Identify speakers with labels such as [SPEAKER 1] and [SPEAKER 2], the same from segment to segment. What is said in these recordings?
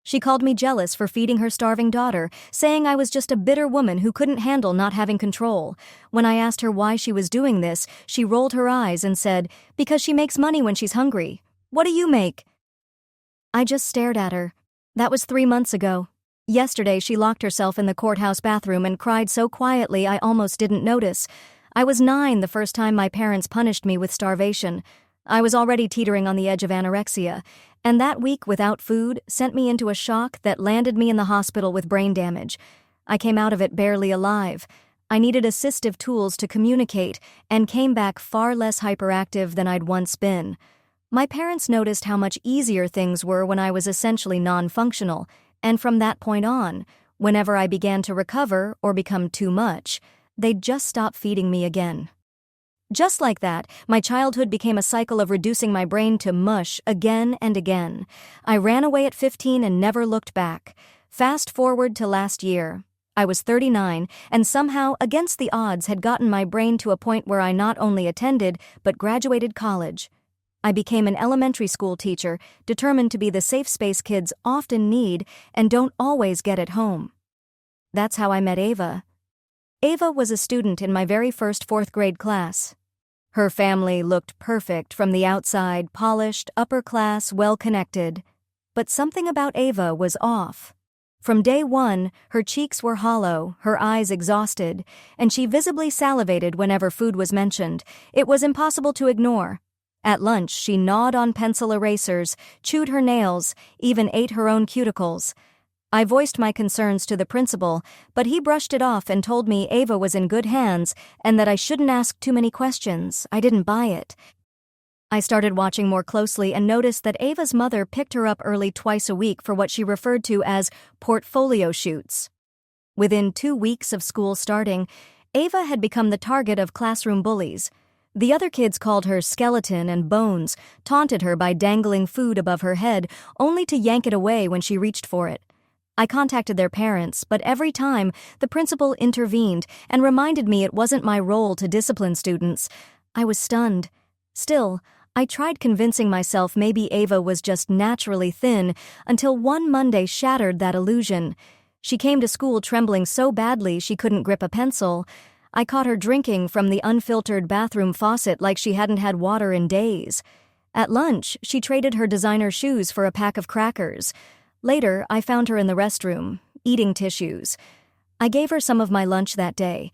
[SPEAKER 1] She called me jealous for feeding her starving daughter, saying I was just a bitter woman who couldn't handle not having control. When I asked her why she was doing this, she rolled her eyes and said, "Because she makes money when she's hungry. What do you make?" I just stared at her. That was 3 months ago. Yesterday, she locked herself in the courthouse bathroom and cried so quietly I almost didn't notice. I was 9 the first time my parents punished me with starvation. I was already teetering on the edge of anorexia, and that week without food sent me into a shock that landed me in the hospital with brain damage. I came out of it barely alive. I needed assistive tools to communicate and came back far less hyperactive than I'd once been. My parents noticed how much easier things were when I was essentially non-functional, and from that point on, whenever I began to recover or become too much, they'd just stop feeding me again. Just like that, my childhood became a cycle of reducing my brain to mush again and again. I ran away at 15 and never looked back. Fast forward to last year. I was 39 and somehow, against the odds, had gotten my brain to a point where I not only attended but graduated college. I became an elementary school teacher, determined to be the safe space kids often need and don't always get at home. That's how I met Ava. Ava was a student in my very first 4th grade class. Her family looked perfect from the outside, polished, upper class, well-connected. But something about Ava was off. From day one, her cheeks were hollow, her eyes exhausted, and she visibly salivated whenever food was mentioned. It was impossible to ignore. At lunch, she gnawed on pencil erasers, chewed her nails, even ate her own cuticles. I voiced my concerns to the principal, but he brushed it off and told me Ava was in good hands and that I shouldn't ask too many questions. I didn't buy it. I started watching more closely and noticed that Ava's mother picked her up early twice a week for what she referred to as portfolio shoots. Within 2 weeks of school starting, Ava had become the target of classroom bullies. The other kids called her skeleton and bones, taunted her by dangling food above her head, only to yank it away when she reached for it. I contacted their parents, but every time, the principal intervened and reminded me it wasn't my role to discipline students. I was stunned. Still, I tried convincing myself maybe Ava was just naturally thin until one Monday shattered that illusion. She came to school trembling so badly she couldn't grip a pencil. I caught her drinking from the unfiltered bathroom faucet like she hadn't had water in days. At lunch, she traded her designer shoes for a pack of crackers. Later, I found her in the restroom, eating tissues. I gave her some of my lunch that day.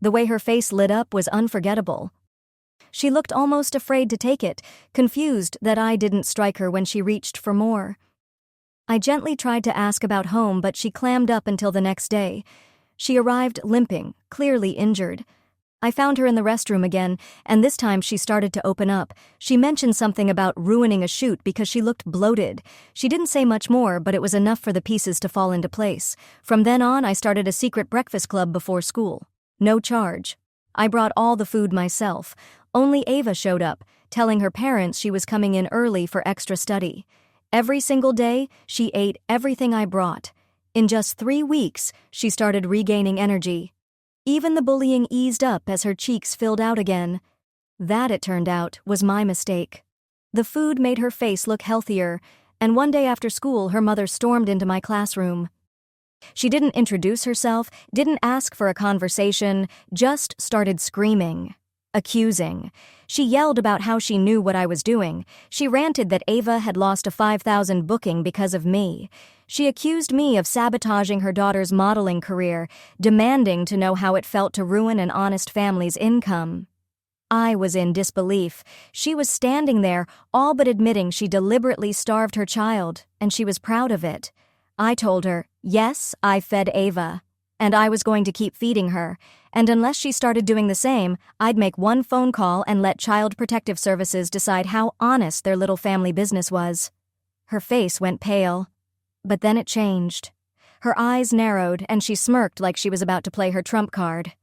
[SPEAKER 1] The way her face lit up was unforgettable. She looked almost afraid to take it, confused that I didn't strike her when she reached for more. I gently tried to ask about home, but she clammed up until the next day. She arrived limping, clearly injured. I found her in the restroom again, and this time she started to open up. She mentioned something about ruining a shoot because she looked bloated. She didn't say much more, but it was enough for the pieces to fall into place. From then on, I started a secret breakfast club before school. No charge. I brought all the food myself. Only Ava showed up, telling her parents she was coming in early for extra study. Every single day, she ate everything I brought. In just 3 weeks, she started regaining energy. Even the bullying eased up as her cheeks filled out again. That, it turned out, was my mistake. The food made her face look healthier, and one day after school, her mother stormed into my classroom. She didn't introduce herself, didn't ask for a conversation, just started screaming, accusing. She yelled about how she knew what I was doing. She ranted that Ava had lost a $5,000 booking because of me. She accused me of sabotaging her daughter's modeling career, demanding to know how it felt to ruin an honest family's income. I was in disbelief. She was standing there, all but admitting she deliberately starved her child, and she was proud of it. I told her, yes, I fed Ava, and I was going to keep feeding her, and unless she started doing the same, I'd make one phone call and let Child Protective Services decide how honest their little family business was. Her face went pale. But then it changed. Her eyes narrowed, and she smirked like she was about to play her trump card.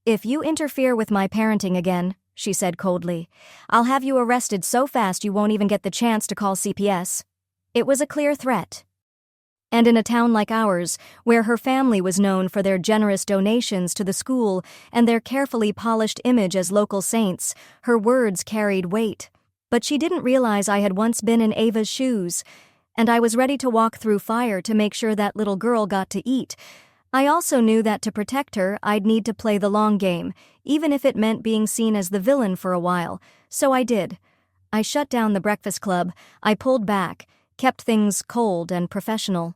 [SPEAKER 1] "If you interfere with my parenting again," she said coldly, "I'll have you arrested so fast you won't even get the chance to call CPS." It was a clear threat. And in a town like ours, where her family was known for their generous donations to the school and their carefully polished image as local saints, her words carried weight. But she didn't realize I had once been in Ava's shoes. and I was ready to walk through fire to make sure that little girl got to eat. I also knew that to protect her, I'd need to play the long game, even if it meant being seen as the villain for a while, so I did. I shut down the breakfast club, I pulled back, kept things cold and professional.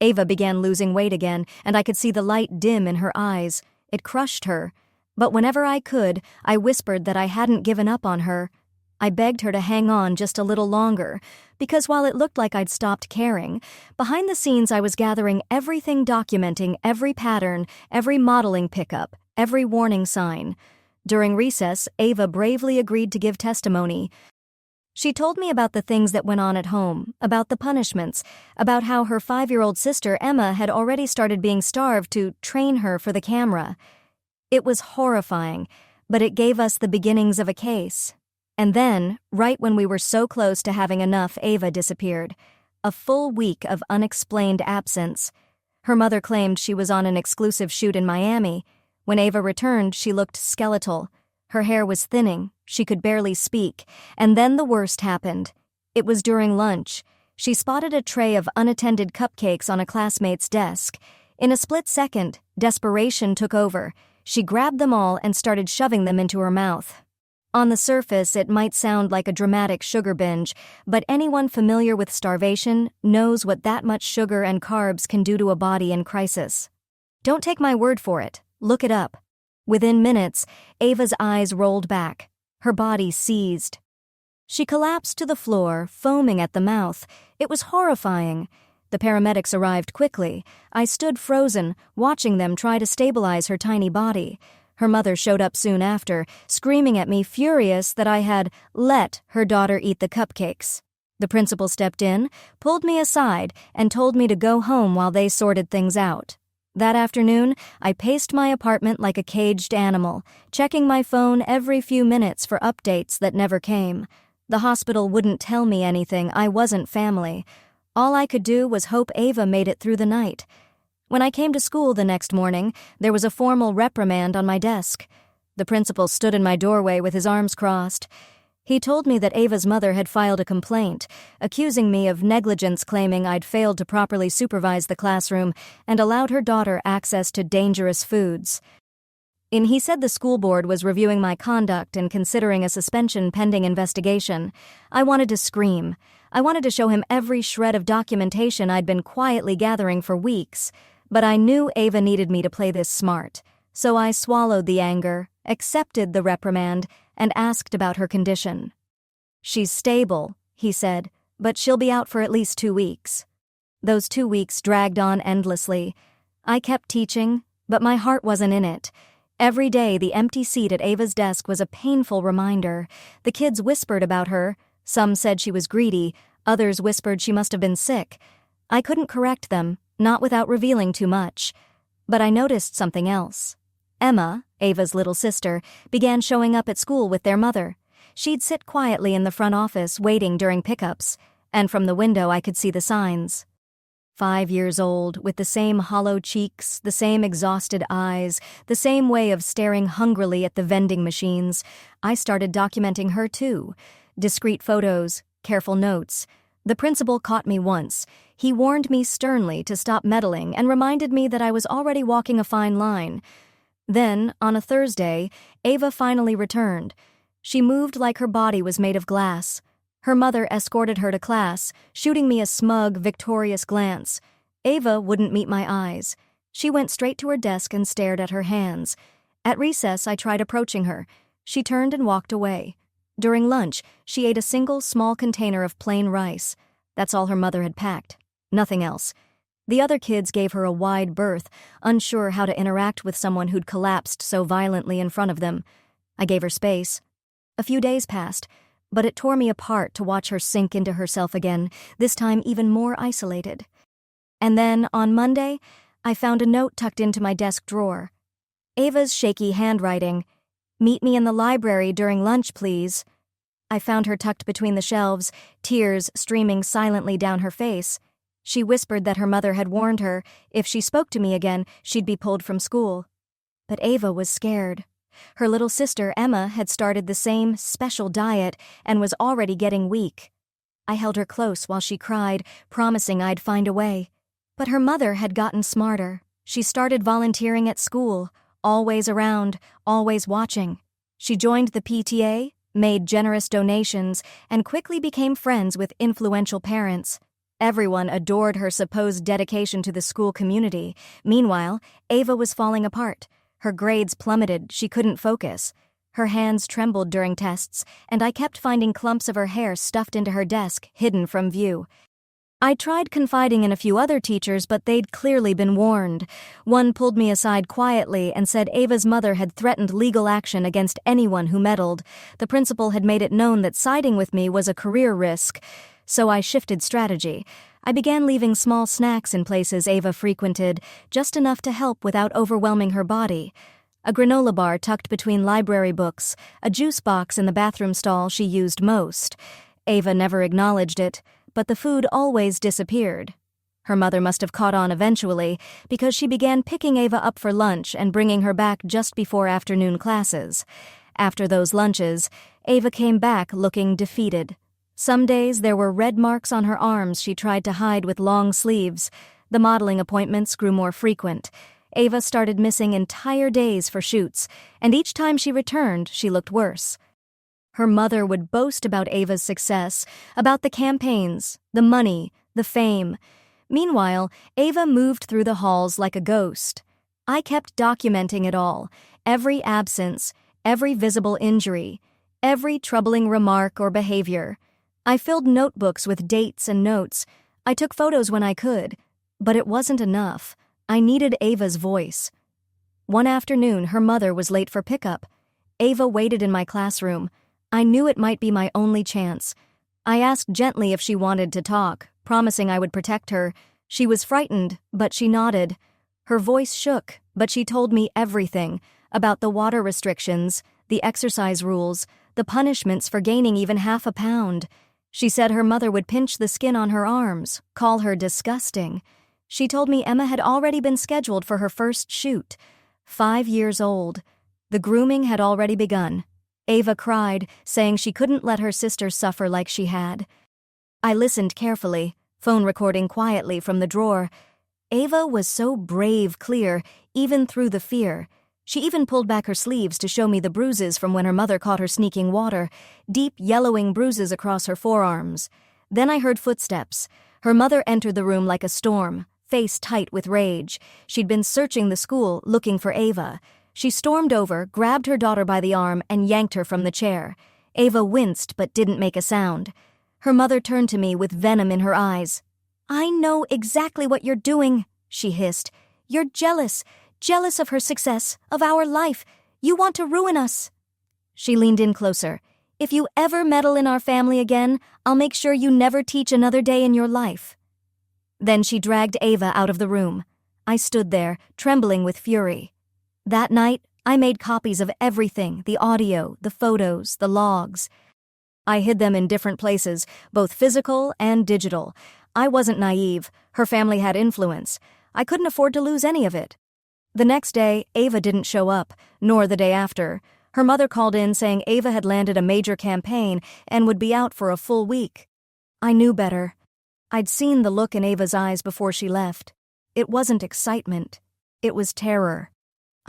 [SPEAKER 1] Ava began losing weight again, and I could see the light dim in her eyes. It crushed her. But whenever I could, I whispered that I hadn't given up on her. I begged her to hang on just a little longer, because while it looked like I'd stopped caring, behind the scenes I was gathering everything, documenting every pattern, every modeling pickup, every warning sign. During recess, Ava bravely agreed to give testimony. She told me about the things that went on at home, about the punishments, about how her 5-year-old sister Emma had already started being starved to train her for the camera. It was horrifying, but it gave us the beginnings of a case. And then, right when we were so close to having enough, Ava disappeared. A full week of unexplained absence. Her mother claimed she was on an exclusive shoot in Miami. When Ava returned, she looked skeletal. Her hair was thinning, she could barely speak, and then the worst happened. It was during lunch. She spotted a tray of unattended cupcakes on a classmate's desk. In a split second, desperation took over. She grabbed them all and started shoving them into her mouth. On the surface, it might sound like a dramatic sugar binge, but anyone familiar with starvation knows what that much sugar and carbs can do to a body in crisis. Don't take my word for it. Look it up. Within minutes, Ava's eyes rolled back. Her body seized. She collapsed to the floor, foaming at the mouth. It was horrifying. The paramedics arrived quickly. I stood frozen, watching them try to stabilize her tiny body. Her mother showed up soon after, screaming at me, furious that I had let her daughter eat the cupcakes. The principal stepped in, pulled me aside, and told me to go home while they sorted things out. That afternoon, I paced my apartment like a caged animal, checking my phone every few minutes for updates that never came. The hospital wouldn't tell me anything. I wasn't family. All I could do was hope Ava made it through the night. When I came to school the next morning, there was a formal reprimand on my desk. The principal stood in my doorway with his arms crossed. He told me that Ava's mother had filed a complaint, accusing me of negligence, claiming I'd failed to properly supervise the classroom and allowed her daughter access to dangerous foods. He said the school board was reviewing my conduct and considering a suspension pending investigation. I wanted to scream. I wanted to show him every shred of documentation I'd been quietly gathering for weeks. But I knew Ava needed me to play this smart, so I swallowed the anger, accepted the reprimand, and asked about her condition. "She's stable," he said, "but she'll be out for at least 2 weeks." Those 2 weeks dragged on endlessly. I kept teaching, but my heart wasn't in it. Every day, the empty seat at Ava's desk was a painful reminder. The kids whispered about her. Some said she was greedy, others whispered she must have been sick. I couldn't correct them, not without revealing too much. But I noticed something else. Emma, Ava's little sister, began showing up at school with their mother. She'd sit quietly in the front office waiting during pickups, and from the window I could see the signs. 5 years old, with the same hollow cheeks, the same exhausted eyes, the same way of staring hungrily at the vending machines. I started documenting her too. Discreet photos, careful notes. The principal caught me once. He warned me sternly to stop meddling and reminded me that I was already walking a fine line. Then, on a Thursday, Ava finally returned. She moved like her body was made of glass. Her mother escorted her to class, shooting me a smug, victorious glance. Ava wouldn't meet my eyes. She went straight to her desk and stared at her hands. At recess, I tried approaching her. She turned and walked away. During lunch, she ate a single small container of plain rice. That's all her mother had packed. Nothing else. The other kids gave her a wide berth, unsure how to interact with someone who'd collapsed so violently in front of them. I gave her space. A few days passed, but it tore me apart to watch her sink into herself again, this time even more isolated. And then, on Monday, I found a note tucked into my desk drawer. Ava's shaky handwriting. "Meet me in the library during lunch, please." I found her tucked between the shelves, tears streaming silently down her face. She whispered that her mother had warned her if she spoke to me again, she'd be pulled from school. But Ava was scared. Her little sister, Emma, had started the same special diet and was already getting weak. I held her close while she cried, promising I'd find a way. But her mother had gotten smarter. She started volunteering at school, always around, always watching. She joined the PTA, made generous donations, and quickly became friends with influential parents. Everyone adored her supposed dedication to the school community. Meanwhile, Ava was falling apart. Her grades plummeted, she couldn't focus. Her hands trembled during tests, and I kept finding clumps of her hair stuffed into her desk, hidden from view. I tried confiding in a few other teachers, but they'd clearly been warned. One pulled me aside quietly and said Ava's mother had threatened legal action against anyone who meddled. The principal had made it known that siding with me was a career risk. So I shifted strategy. I began leaving small snacks in places Ava frequented, just enough to help without overwhelming her body. A granola bar tucked between library books, a juice box in the bathroom stall she used most. Ava never acknowledged it, but the food always disappeared. Her mother must have caught on eventually, because she began picking Ava up for lunch and bringing her back just before afternoon classes. After those lunches, Ava came back looking defeated. Some days there were red marks on her arms she tried to hide with long sleeves. The modeling appointments grew more frequent. Ava started missing entire days for shoots, and each time she returned, she looked worse. Her mother would boast about Ava's success, about the campaigns, the money, the fame. Meanwhile, Ava moved through the halls like a ghost. I kept documenting it all, every absence, every visible injury, every troubling remark or behavior. I filled notebooks with dates and notes. I took photos when I could, but it wasn't enough. I needed Ava's voice. One afternoon, her mother was late for pickup. Ava waited in my classroom. I knew it might be my only chance. I asked gently if she wanted to talk, promising I would protect her. She was frightened, but she nodded. Her voice shook, but she told me everything about the water restrictions, the exercise rules, the punishments for gaining even half a pound. She said her mother would pinch the skin on her arms, call her disgusting. She told me Emma had already been scheduled for her first shoot. 5 years old. The grooming had already begun. Ava cried, saying she couldn't let her sister suffer like she had. I listened carefully, phone recording quietly from the drawer. Ava was so brave, clear, even through the fear. She even pulled back her sleeves to show me the bruises from when her mother caught her sneaking water, deep yellowing bruises across her forearms. Then I heard footsteps. Her mother entered the room like a storm, face tight with rage. She'd been searching the school, looking for Ava. She stormed over, grabbed her daughter by the arm, and yanked her from the chair. Ava winced but didn't make a sound. Her mother turned to me with venom in her eyes. "I know exactly what you're doing," she hissed. "You're jealous of her success, of our life. You want to ruin us." She leaned in closer. "If you ever meddle in our family again, I'll make sure you never teach another day in your life." Then she dragged Ava out of the room. I stood there, trembling with fury. That night, I made copies of everything, the audio, the photos, the logs. I hid them in different places, both physical and digital. I wasn't naive. Her family had influence. I couldn't afford to lose any of it. The next day, Ava didn't show up, nor the day after. Her mother called in saying Ava had landed a major campaign and would be out for a full week. I knew better. I'd seen the look in Ava's eyes before she left. It wasn't excitement. It was terror.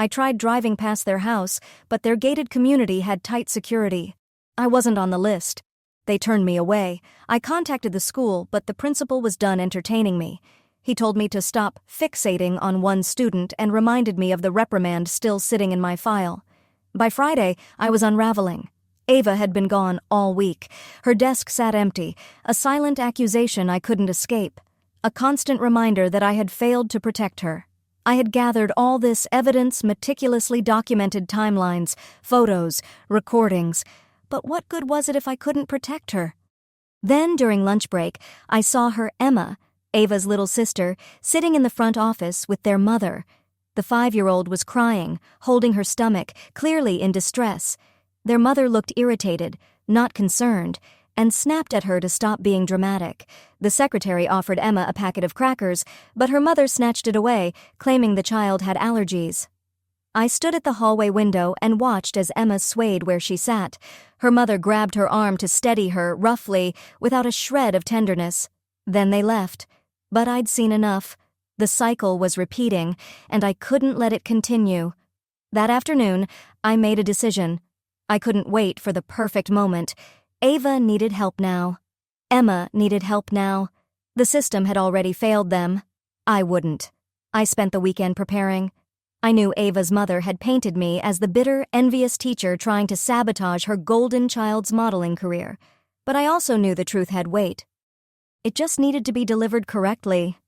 [SPEAKER 1] I tried driving past their house, but their gated community had tight security. I wasn't on the list. They turned me away. I contacted the school, but the principal was done entertaining me. He told me to stop fixating on one student and reminded me of the reprimand still sitting in my file. By Friday, I was unraveling. Ava had been gone all week. Her desk sat empty, a silent accusation I couldn't escape, a constant reminder that I had failed to protect her. I had gathered all this evidence, meticulously documented timelines, photos, recordings, but what good was it if I couldn't protect her? Then, during lunch break, I saw her, Emma, Ava's little sister, sitting in the front office with their mother. The 5-year-old was crying, holding her stomach, clearly in distress. Their mother looked irritated, not concerned, and snapped at her to stop being dramatic. The secretary offered Emma a packet of crackers, but her mother snatched it away, claiming the child had allergies. I stood at the hallway window and watched as Emma swayed where she sat. Her mother grabbed her arm to steady her, roughly, without a shred of tenderness. Then they left. But I'd seen enough. The cycle was repeating, and I couldn't let it continue. That afternoon, I made a decision. I couldn't wait for the perfect moment. Ava needed help now. Emma needed help now. The system had already failed them. I wouldn't. I spent the weekend preparing. I knew Ava's mother had painted me as the bitter, envious teacher trying to sabotage her golden child's modeling career. But I also knew the truth had weight. It just needed to be delivered correctly.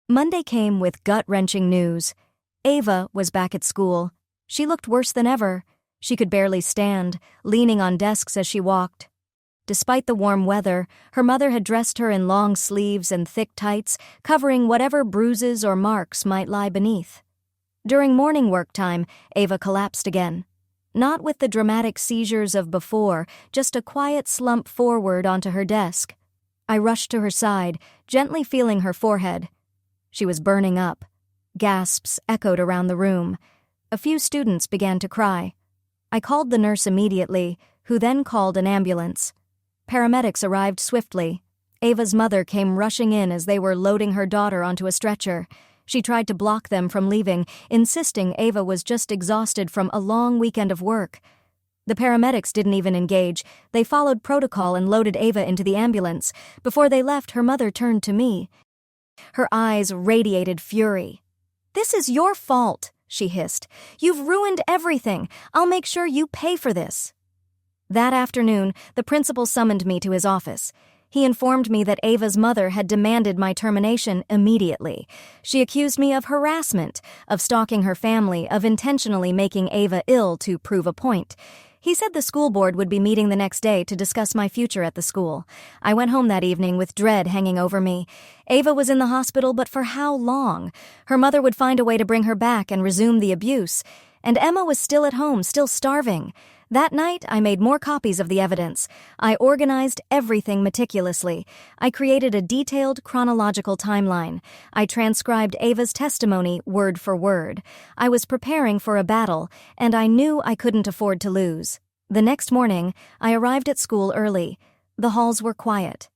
[SPEAKER 1] Monday came with gut-wrenching news. Ava was back at school. She looked worse than ever. She could barely stand, leaning on desks as she walked. Despite the warm weather, her mother had dressed her in long sleeves and thick tights, covering whatever bruises or marks might lie beneath. During morning work time, Ava collapsed again. Not with the dramatic seizures of before, just a quiet slump forward onto her desk. I rushed to her side, gently feeling her forehead. She was burning up. Gasps echoed around the room. A few students began to cry. I called the nurse immediately, who then called an ambulance. Paramedics arrived swiftly. Ava's mother came rushing in as they were loading her daughter onto a stretcher. She tried to block them from leaving, insisting Ava was just exhausted from a long weekend of work. The paramedics didn't even engage. They followed protocol and loaded Ava into the ambulance. Before they left, her mother turned to me. Her eyes radiated fury. "This is your fault," she hissed. "You've ruined everything. I'll make sure you pay for this." That afternoon, the principal summoned me to his office. He informed me that Ava's mother had demanded my termination immediately. She accused me of harassment, of stalking her family, of intentionally making Ava ill to prove a point. He said the school board would be meeting the next day to discuss my future at the school. I went home that evening with dread hanging over me. Ava was in the hospital, but for how long? Her mother would find a way to bring her back and resume the abuse. And Emma was still at home, still starving. That night, I made more copies of the evidence. I organized everything meticulously. I created a detailed chronological timeline. I transcribed Ava's testimony word for word. I was preparing for a battle, and I knew I couldn't afford to lose. The next morning, I arrived at school early. The halls were quiet.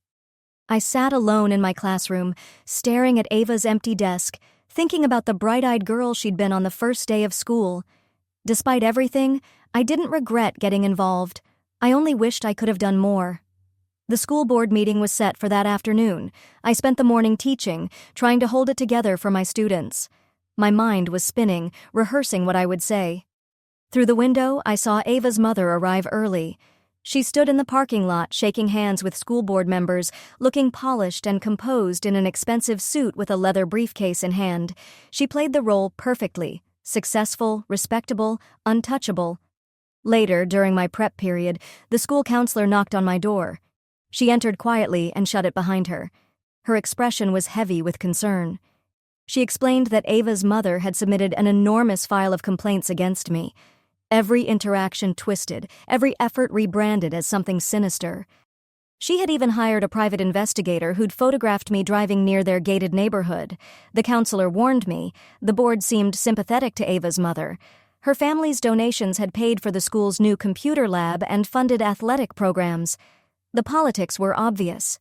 [SPEAKER 1] I sat alone in my classroom, staring at Ava's empty desk, thinking about the bright-eyed girl she'd been on the first day of school. Despite everything, I didn't regret getting involved. I only wished I could have done more. The school board meeting was set for that afternoon. I spent the morning teaching, trying to hold it together for my students. My mind was spinning, rehearsing what I would say. Through the window, I saw Ava's mother arrive early. She stood in the parking lot, shaking hands with school board members, looking polished and composed in an expensive suit with a leather briefcase in hand. She played the role perfectly. Successful, respectable, untouchable. Later, during my prep period, the school counselor knocked on my door. She entered quietly and shut it behind her. Her expression was heavy with concern. She explained that Ava's mother had submitted an enormous file of complaints against me. Every interaction twisted, every effort rebranded as something sinister. She had even hired a private investigator who'd photographed me driving near their gated neighborhood. The counselor warned me. The board seemed sympathetic to Ava's mother. Her family's donations had paid for the school's new computer lab and funded athletic programs. The politics were obvious.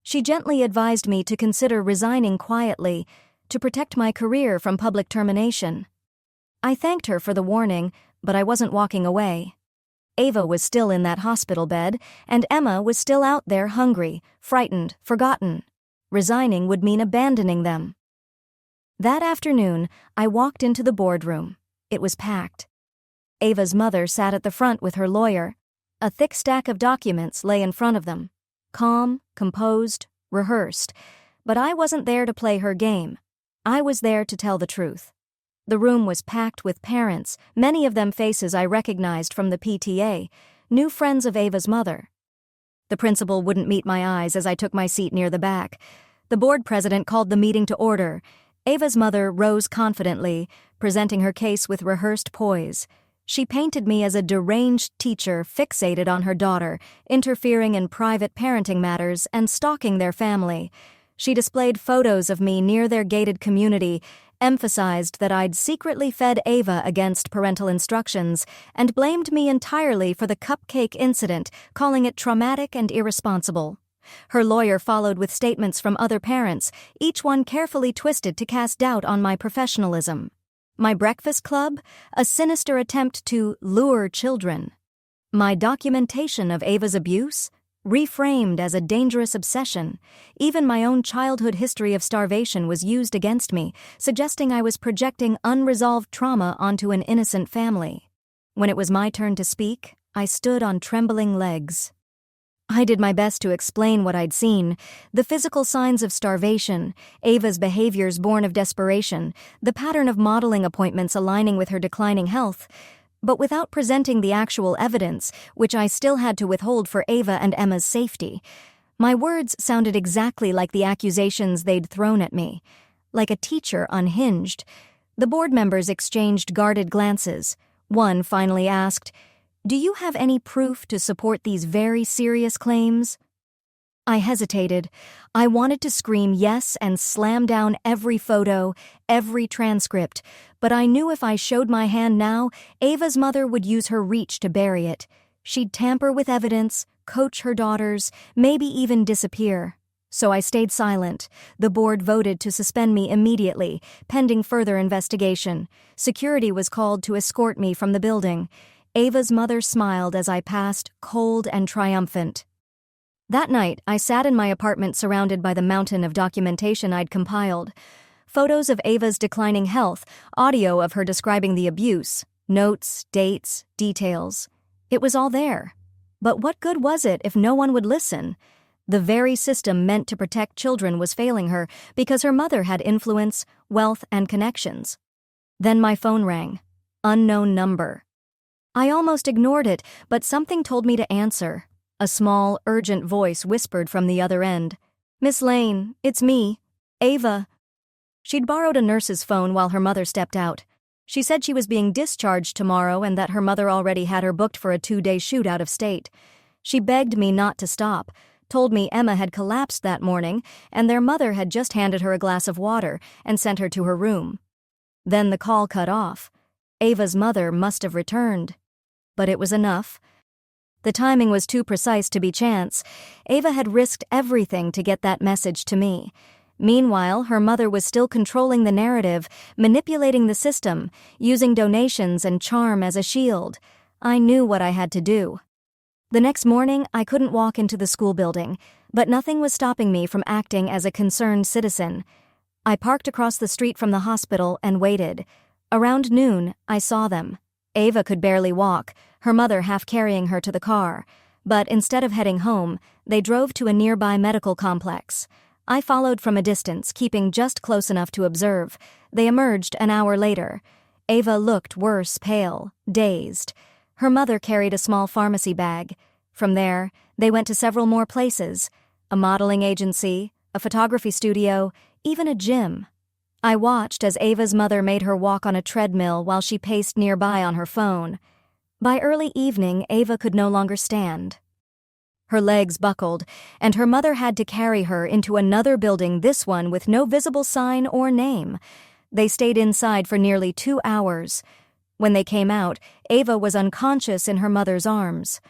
[SPEAKER 1] She gently advised me to consider resigning quietly, to protect my career from public termination. I thanked her for the warning, but I wasn't walking away. Ava was still in that hospital bed, and Emma was still out there hungry, frightened, forgotten. Resigning would mean abandoning them. That afternoon, I walked into the boardroom. It was packed. Ava's mother sat at the front with her lawyer. A thick stack of documents lay in front of them. Calm, composed, rehearsed. But I wasn't there to play her game. I was there to tell the truth. The room was packed with parents, many of them faces I recognized from the PTA, new friends of Ava's mother. The principal wouldn't meet my eyes as I took my seat near the back. The board president called the meeting to order. Ava's mother rose confidently, presenting her case with rehearsed poise. She painted me as a deranged teacher fixated on her daughter, interfering in private parenting matters and stalking their family. She displayed photos of me near their gated community, emphasized that I'd secretly fed Ava against parental instructions, and blamed me entirely for the cupcake incident, calling it traumatic and irresponsible. Her lawyer followed with statements from other parents, each one carefully twisted to cast doubt on my professionalism. My breakfast club? A sinister attempt to lure children. My documentation of Ava's abuse? Reframed as a dangerous obsession. Even my own childhood history of starvation was used against me, suggesting I was projecting unresolved trauma onto an innocent family. When it was my turn to speak, I stood on trembling legs. I did my best to explain what I'd seen, the physical signs of starvation, Ava's behaviors born of desperation, the pattern of modeling appointments aligning with her declining health, but without presenting the actual evidence, which I still had to withhold for Ava and Emma's safety. My words sounded exactly like the accusations they'd thrown at me, like a teacher unhinged. The board members exchanged guarded glances. One finally asked, "Do you have any proof to support these very serious claims?" I hesitated. I wanted to scream yes and slam down every photo, every transcript, but I knew if I showed my hand now, Ava's mother would use her reach to bury it. She'd tamper with evidence, coach her daughters, maybe even disappear. So I stayed silent. The board voted to suspend me immediately, pending further investigation. Security was called to escort me from the building. Ava's mother smiled as I passed, cold and triumphant. That night, I sat in my apartment surrounded by the mountain of documentation I'd compiled. Photos of Ava's declining health, audio of her describing the abuse, notes, dates, details. It was all there. But what good was it if no one would listen? The very system meant to protect children was failing her because her mother had influence, wealth, and connections. Then my phone rang. Unknown number. I almost ignored it, but something told me to answer. A small, urgent voice whispered from the other end. "Miss Lane, it's me, Ava." She'd borrowed a nurse's phone while her mother stepped out. She said she was being discharged tomorrow and that her mother already had her booked for a 2-day shoot out of state. She begged me not to stop, told me Emma had collapsed that morning and their mother had just handed her a glass of water and sent her to her room. Then the call cut off. Ava's mother must have returned. But it was enough. The timing was too precise to be chance. Ava had risked everything to get that message to me. Meanwhile, her mother was still controlling the narrative, manipulating the system, using donations and charm as a shield. I knew what I had to do. The next morning, I couldn't walk into the school building, but nothing was stopping me from acting as a concerned citizen. I parked across the street from the hospital and waited. Around noon, I saw them. Ava could barely walk, her mother half carrying her to the car. But instead of heading home, they drove to a nearby medical complex. I followed from a distance, keeping just close enough to observe. They emerged an hour later. Ava looked worse, pale, dazed. Her mother carried a small pharmacy bag. From there, they went to several more places. A modeling agency, a photography studio, even a gym. I watched as Ava's mother made her walk on a treadmill while she paced nearby on her phone. By early evening, Ava could no longer stand. Her legs buckled, and her mother had to carry her into another building, this one with no visible sign or name. They stayed inside for nearly 2 hours. When they came out, Ava was unconscious in her mother's arms.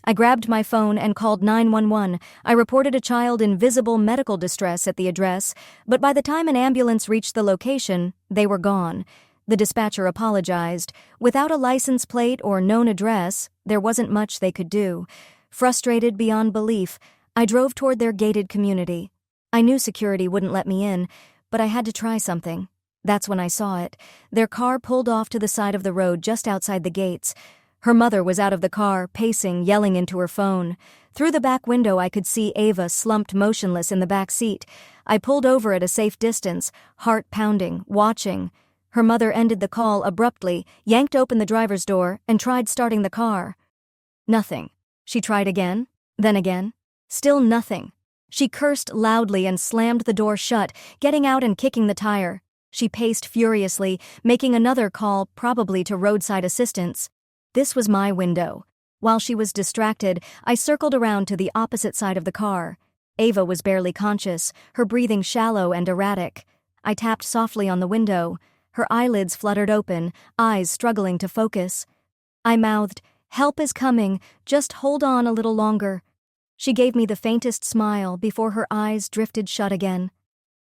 [SPEAKER 1] I grabbed my phone and called 911. I reported a child in visible medical distress at the address, but by the time an ambulance reached the location, they were gone. The dispatcher apologized. Without a license plate or known address, there wasn't much they could do. Frustrated beyond belief, I drove toward their gated community. I knew security wouldn't let me in, but I had to try something. That's when I saw it. Their car pulled off to the side of the road just outside the gates. Her mother was out of the car, pacing, yelling into her phone. Through the back window, I could see Ava slumped motionless in the back seat. I pulled over at a safe distance, heart pounding, watching. Her mother ended the call abruptly, yanked open the driver's door, and tried starting the car. Nothing. She tried again, then again. Still nothing. She cursed loudly and slammed the door shut, getting out and kicking the tire. She paced furiously, making another call, probably to roadside assistance. This was my window. While she was distracted, I circled around to the opposite side of the car. Ava was barely conscious, her breathing shallow and erratic. I tapped softly on the window. Her eyelids fluttered open, eyes struggling to focus. I mouthed, "Help is coming, just hold on a little longer." She gave me the faintest smile before her eyes drifted shut again.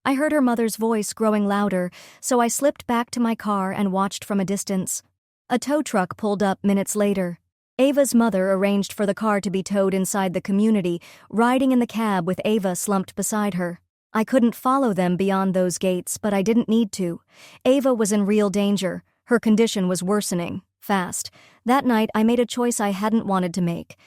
[SPEAKER 1] I heard her mother's voice growing louder, so I slipped back to my car and watched from a distance. A tow truck pulled up minutes later. Ava's mother arranged for the car to be towed inside the community, riding in the cab with Ava slumped beside her. I couldn't follow them beyond those gates, but I didn't need to. Ava was in real danger. Her condition was worsening, fast. That night, I made a choice I hadn't wanted to make.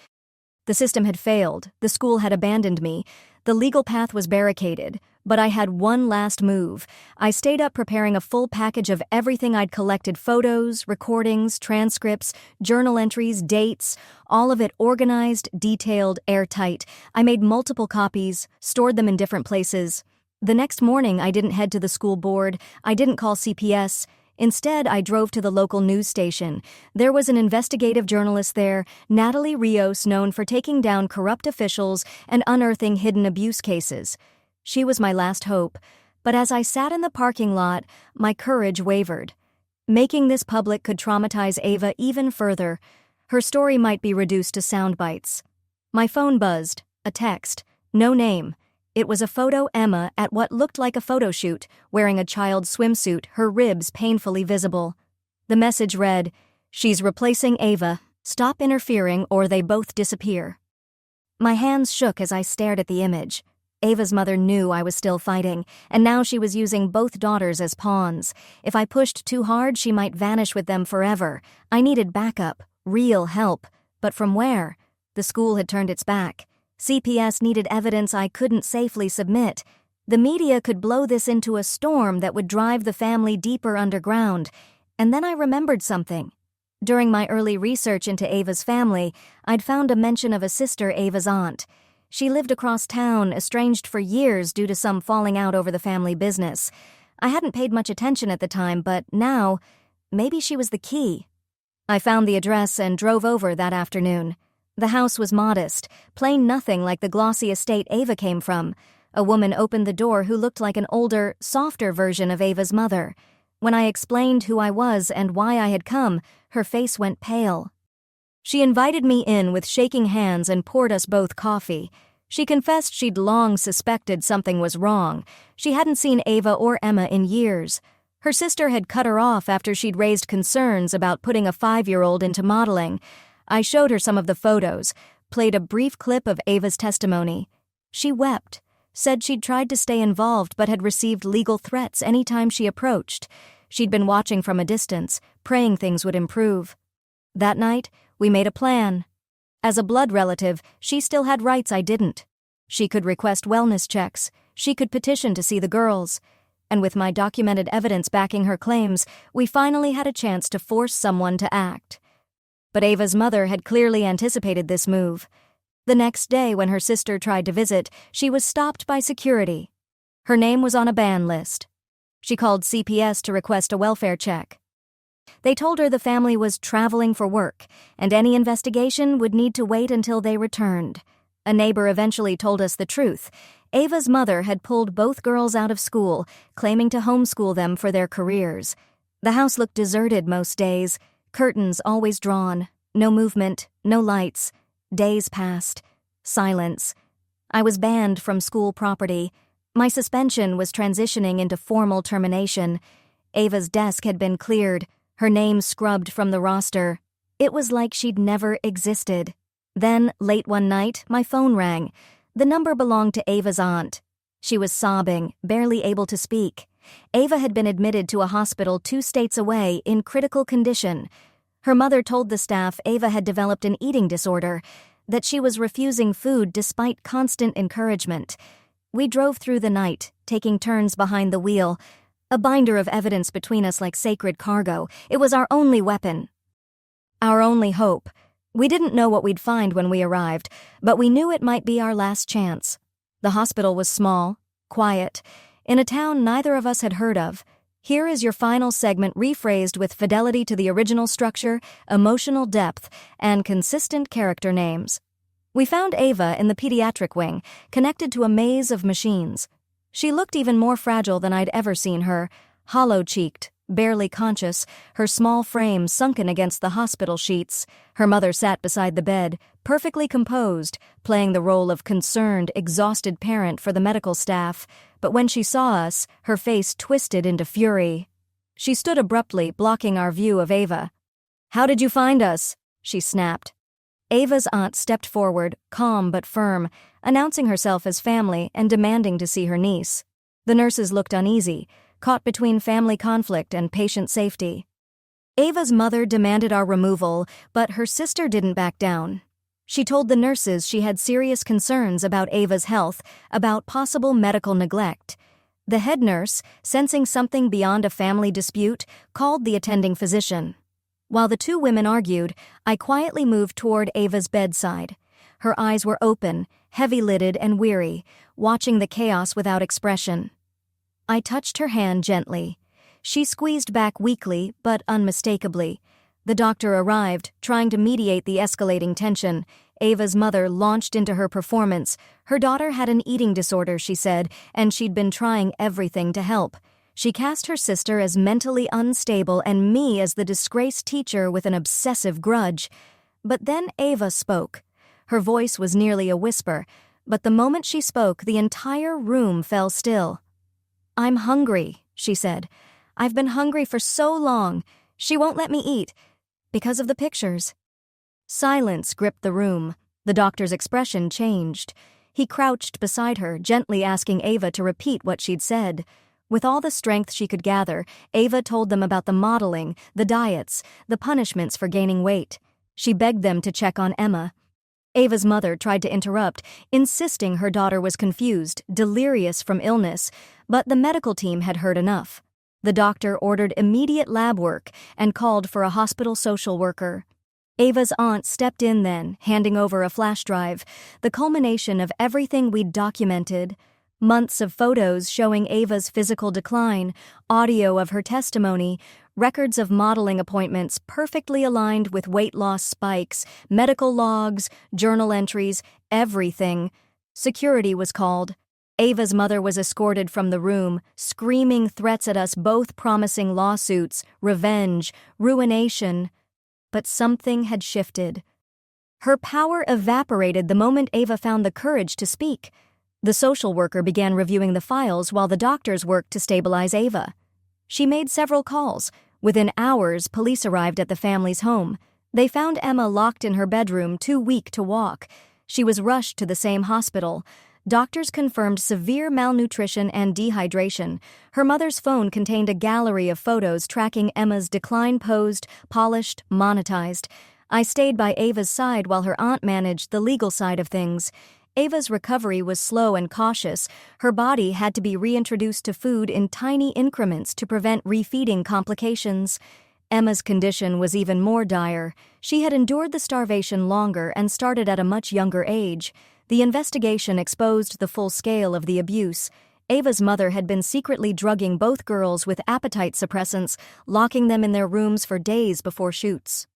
[SPEAKER 1] The system had failed, the school had abandoned me, the legal path was barricaded, but I had one last move. I stayed up preparing a full package of everything I'd collected: photos, recordings, transcripts, journal entries, dates, all of it organized, detailed, airtight. I made multiple copies, stored them in different places. The next morning, I didn't head to the school board, I didn't call CPS. Instead, I drove to the local news station. There was an investigative journalist there, Natalie Rios, known for taking down corrupt officials and unearthing hidden abuse cases. She was my last hope, but as I sat in the parking lot, my courage wavered. Making this public could traumatize Ava even further. Her story might be reduced to sound bites. My phone buzzed. A text. No name. It was a photo Emma at what looked like a photo shoot, wearing a child's swimsuit, her ribs painfully visible. The message read, "She's replacing Ava. Stop interfering or they both disappear." My hands shook as I stared at the image. Ava's mother knew I was still fighting, and now she was using both daughters as pawns. If I pushed too hard, she might vanish with them forever. I needed backup, real help. But from where? The school had turned its back. CPS needed evidence I couldn't safely submit. The media could blow this into a storm that would drive the family deeper underground. And then I remembered something. During my early research into Ava's family, I'd found a mention of a sister, Ava's aunt. She lived across town, estranged for years due to some falling out over the family business. I hadn't paid much attention at the time, but now, maybe she was the key. I found the address and drove over that afternoon. The house was modest, plain nothing like the glossy estate Ava came from. A woman opened the door who looked like an older, softer version of Ava's mother. When I explained who I was and why I had come, her face went pale. She invited me in with shaking hands and poured us both coffee. She confessed she'd long suspected something was wrong. She hadn't seen Ava or Emma in years. Her sister had cut her off after she'd raised concerns about putting a 5-year-old into modeling. I showed her some of the photos, played a brief clip of Ava's testimony. She wept, said she'd tried to stay involved but had received legal threats any time she approached. She'd been watching from a distance, praying things would improve. That night, we made a plan. As a blood relative, she still had rights I didn't. She could request wellness checks. She could petition to see the girls. And with my documented evidence backing her claims, we finally had a chance to force someone to act. But Ava's mother had clearly anticipated this move. The next day, when her sister tried to visit, she was stopped by security. Her name was on a ban list. She called CPS to request a welfare check. They told her the family was traveling for work, and any investigation would need to wait until they returned. A neighbor eventually told us the truth. Ava's mother had pulled both girls out of school, claiming to homeschool them for their careers. The house looked deserted most days. Curtains always drawn, no movement, no lights. Days passed. Silence. I was banned from school property. My suspension was transitioning into formal termination. Ava's desk had been cleared, her name scrubbed from the roster. It was like she'd never existed. Then, late one night, my phone rang. The number belonged to Ava's aunt. She was sobbing, barely able to speak. Ava had been admitted to a hospital 2 states away in critical condition. Her mother told the staff Ava had developed an eating disorder, that she was refusing food despite constant encouragement. We drove through the night, taking turns behind the wheel, a binder of evidence between us like sacred cargo. It was our only weapon. Our only hope. We didn't know what we'd find when we arrived, but we knew it might be our last chance. The hospital was small, quiet, in a town neither of us had heard of. Here is your final segment rephrased with fidelity to the original structure, emotional depth, and consistent character names. We found Ava in the pediatric wing, connected to a maze of machines. She looked even more fragile than I'd ever seen her, hollow-cheeked, barely conscious, her small frame sunken against the hospital sheets. Her mother sat beside the bed, perfectly composed, playing the role of concerned, exhausted parent for the medical staff. But when she saw us, her face twisted into fury. She stood abruptly, blocking our view of Ava. "How did you find us?" she snapped. Ava's aunt stepped forward, calm but firm, announcing herself as family and demanding to see her niece. The nurses looked uneasy, caught between family conflict and patient safety. Ava's mother demanded our removal, but her sister didn't back down. She told the nurses she had serious concerns about Ava's health, about possible medical neglect. The head nurse, sensing something beyond a family dispute, called the attending physician. While the two women argued, I quietly moved toward Ava's bedside. Her eyes were open, heavy-lidded and weary, watching the chaos without expression. I touched her hand gently. She squeezed back weakly, but unmistakably. The doctor arrived, trying to mediate the escalating tension. Ava's mother launched into her performance. Her daughter had an eating disorder, she said, and she'd been trying everything to help. She cast her sister as mentally unstable and me as the disgraced teacher with an obsessive grudge. But then Ava spoke. Her voice was nearly a whisper, but the moment she spoke, the entire room fell still. "I'm hungry," she said. "I've been hungry for so long. She won't let me eat. Because of the pictures." Silence gripped the room. The doctor's expression changed. He crouched beside her, gently asking Ava to repeat what she'd said. With all the strength she could gather, Ava told them about the modeling, the diets, the punishments for gaining weight. She begged them to check on Emma. Ava's mother tried to interrupt, insisting her daughter was confused, delirious from illness, but the medical team had heard enough. The doctor ordered immediate lab work and called for a hospital social worker. Ava's aunt stepped in then, handing over a flash drive, the culmination of everything we'd documented. Months of photos showing Ava's physical decline, audio of her testimony, records of modeling appointments perfectly aligned with weight loss spikes, medical logs, journal entries, everything. Security was called. Ava's mother was escorted from the room, screaming threats at us both, promising lawsuits, revenge, ruination. But something had shifted. Her power evaporated the moment Ava found the courage to speak. The social worker began reviewing the files while the doctors worked to stabilize Ava. She made several calls. Within hours, police arrived at the family's home. They found Emma locked in her bedroom, too weak to walk. She was rushed to the same hospital. Doctors confirmed severe malnutrition and dehydration. Her mother's phone contained a gallery of photos tracking Emma's decline, posed, polished, monetized. I stayed by Ava's side while her aunt managed the legal side of things. Ava's recovery was slow and cautious. Her body had to be reintroduced to food in tiny increments to prevent refeeding complications. Emma's condition was even more dire. She had endured the starvation longer and started at a much younger age. The investigation exposed the full scale of the abuse. Ava's mother had been secretly drugging both girls with appetite suppressants, locking them in their rooms for days before shoots.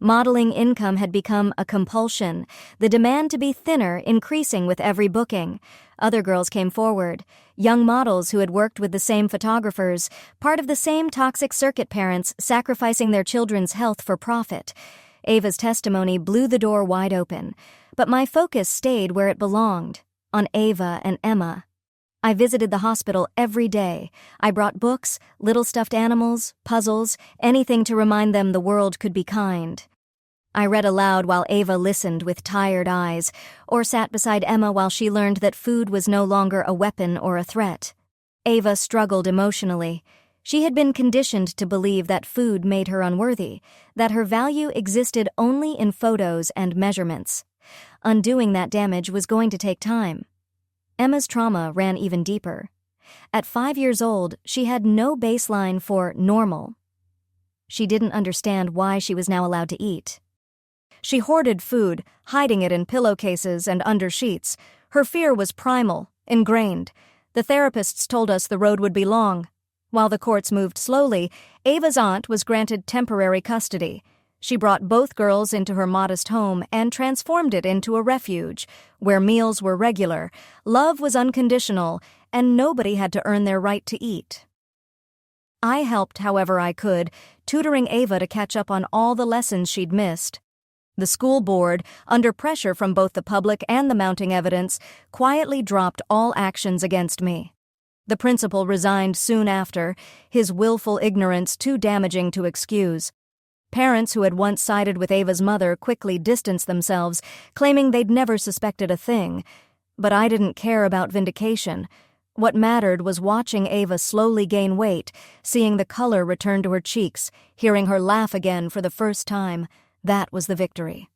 [SPEAKER 1] Modeling income had become a compulsion, the demand to be thinner increasing with every booking. Other girls came forward, young models who had worked with the same photographers, part of the same toxic circuit parents sacrificing their children's health for profit. Ava's testimony blew the door wide open, but my focus stayed where it belonged, on Ava and Emma. I visited the hospital every day. I brought books, little stuffed animals, puzzles, anything to remind them the world could be kind. I read aloud while Ava listened with tired eyes, or sat beside Emma while she learned that food was no longer a weapon or a threat. Ava struggled emotionally. She had been conditioned to believe that food made her unworthy, that her value existed only in photos and measurements. Undoing that damage was going to take time. Emma's trauma ran even deeper. At 5 years old, she had no baseline for normal. She didn't understand why she was now allowed to eat. She hoarded food, hiding it in pillowcases and under sheets. Her fear was primal, ingrained. The therapists told us the road would be long. While the courts moved slowly, Ava's aunt was granted temporary custody. She brought both girls into her modest home and transformed it into a refuge, where meals were regular, love was unconditional, and nobody had to earn their right to eat. I helped however I could, tutoring Ava to catch up on all the lessons she'd missed. The school board, under pressure from both the public and the mounting evidence, quietly dropped all actions against me. The principal resigned soon after, his willful ignorance too damaging to excuse. Parents who had once sided with Ava's mother quickly distanced themselves, claiming they'd never suspected a thing. But I didn't care about vindication. What mattered was watching Ava slowly gain weight, seeing the color return to her cheeks, hearing her laugh again for the first time. That was the victory.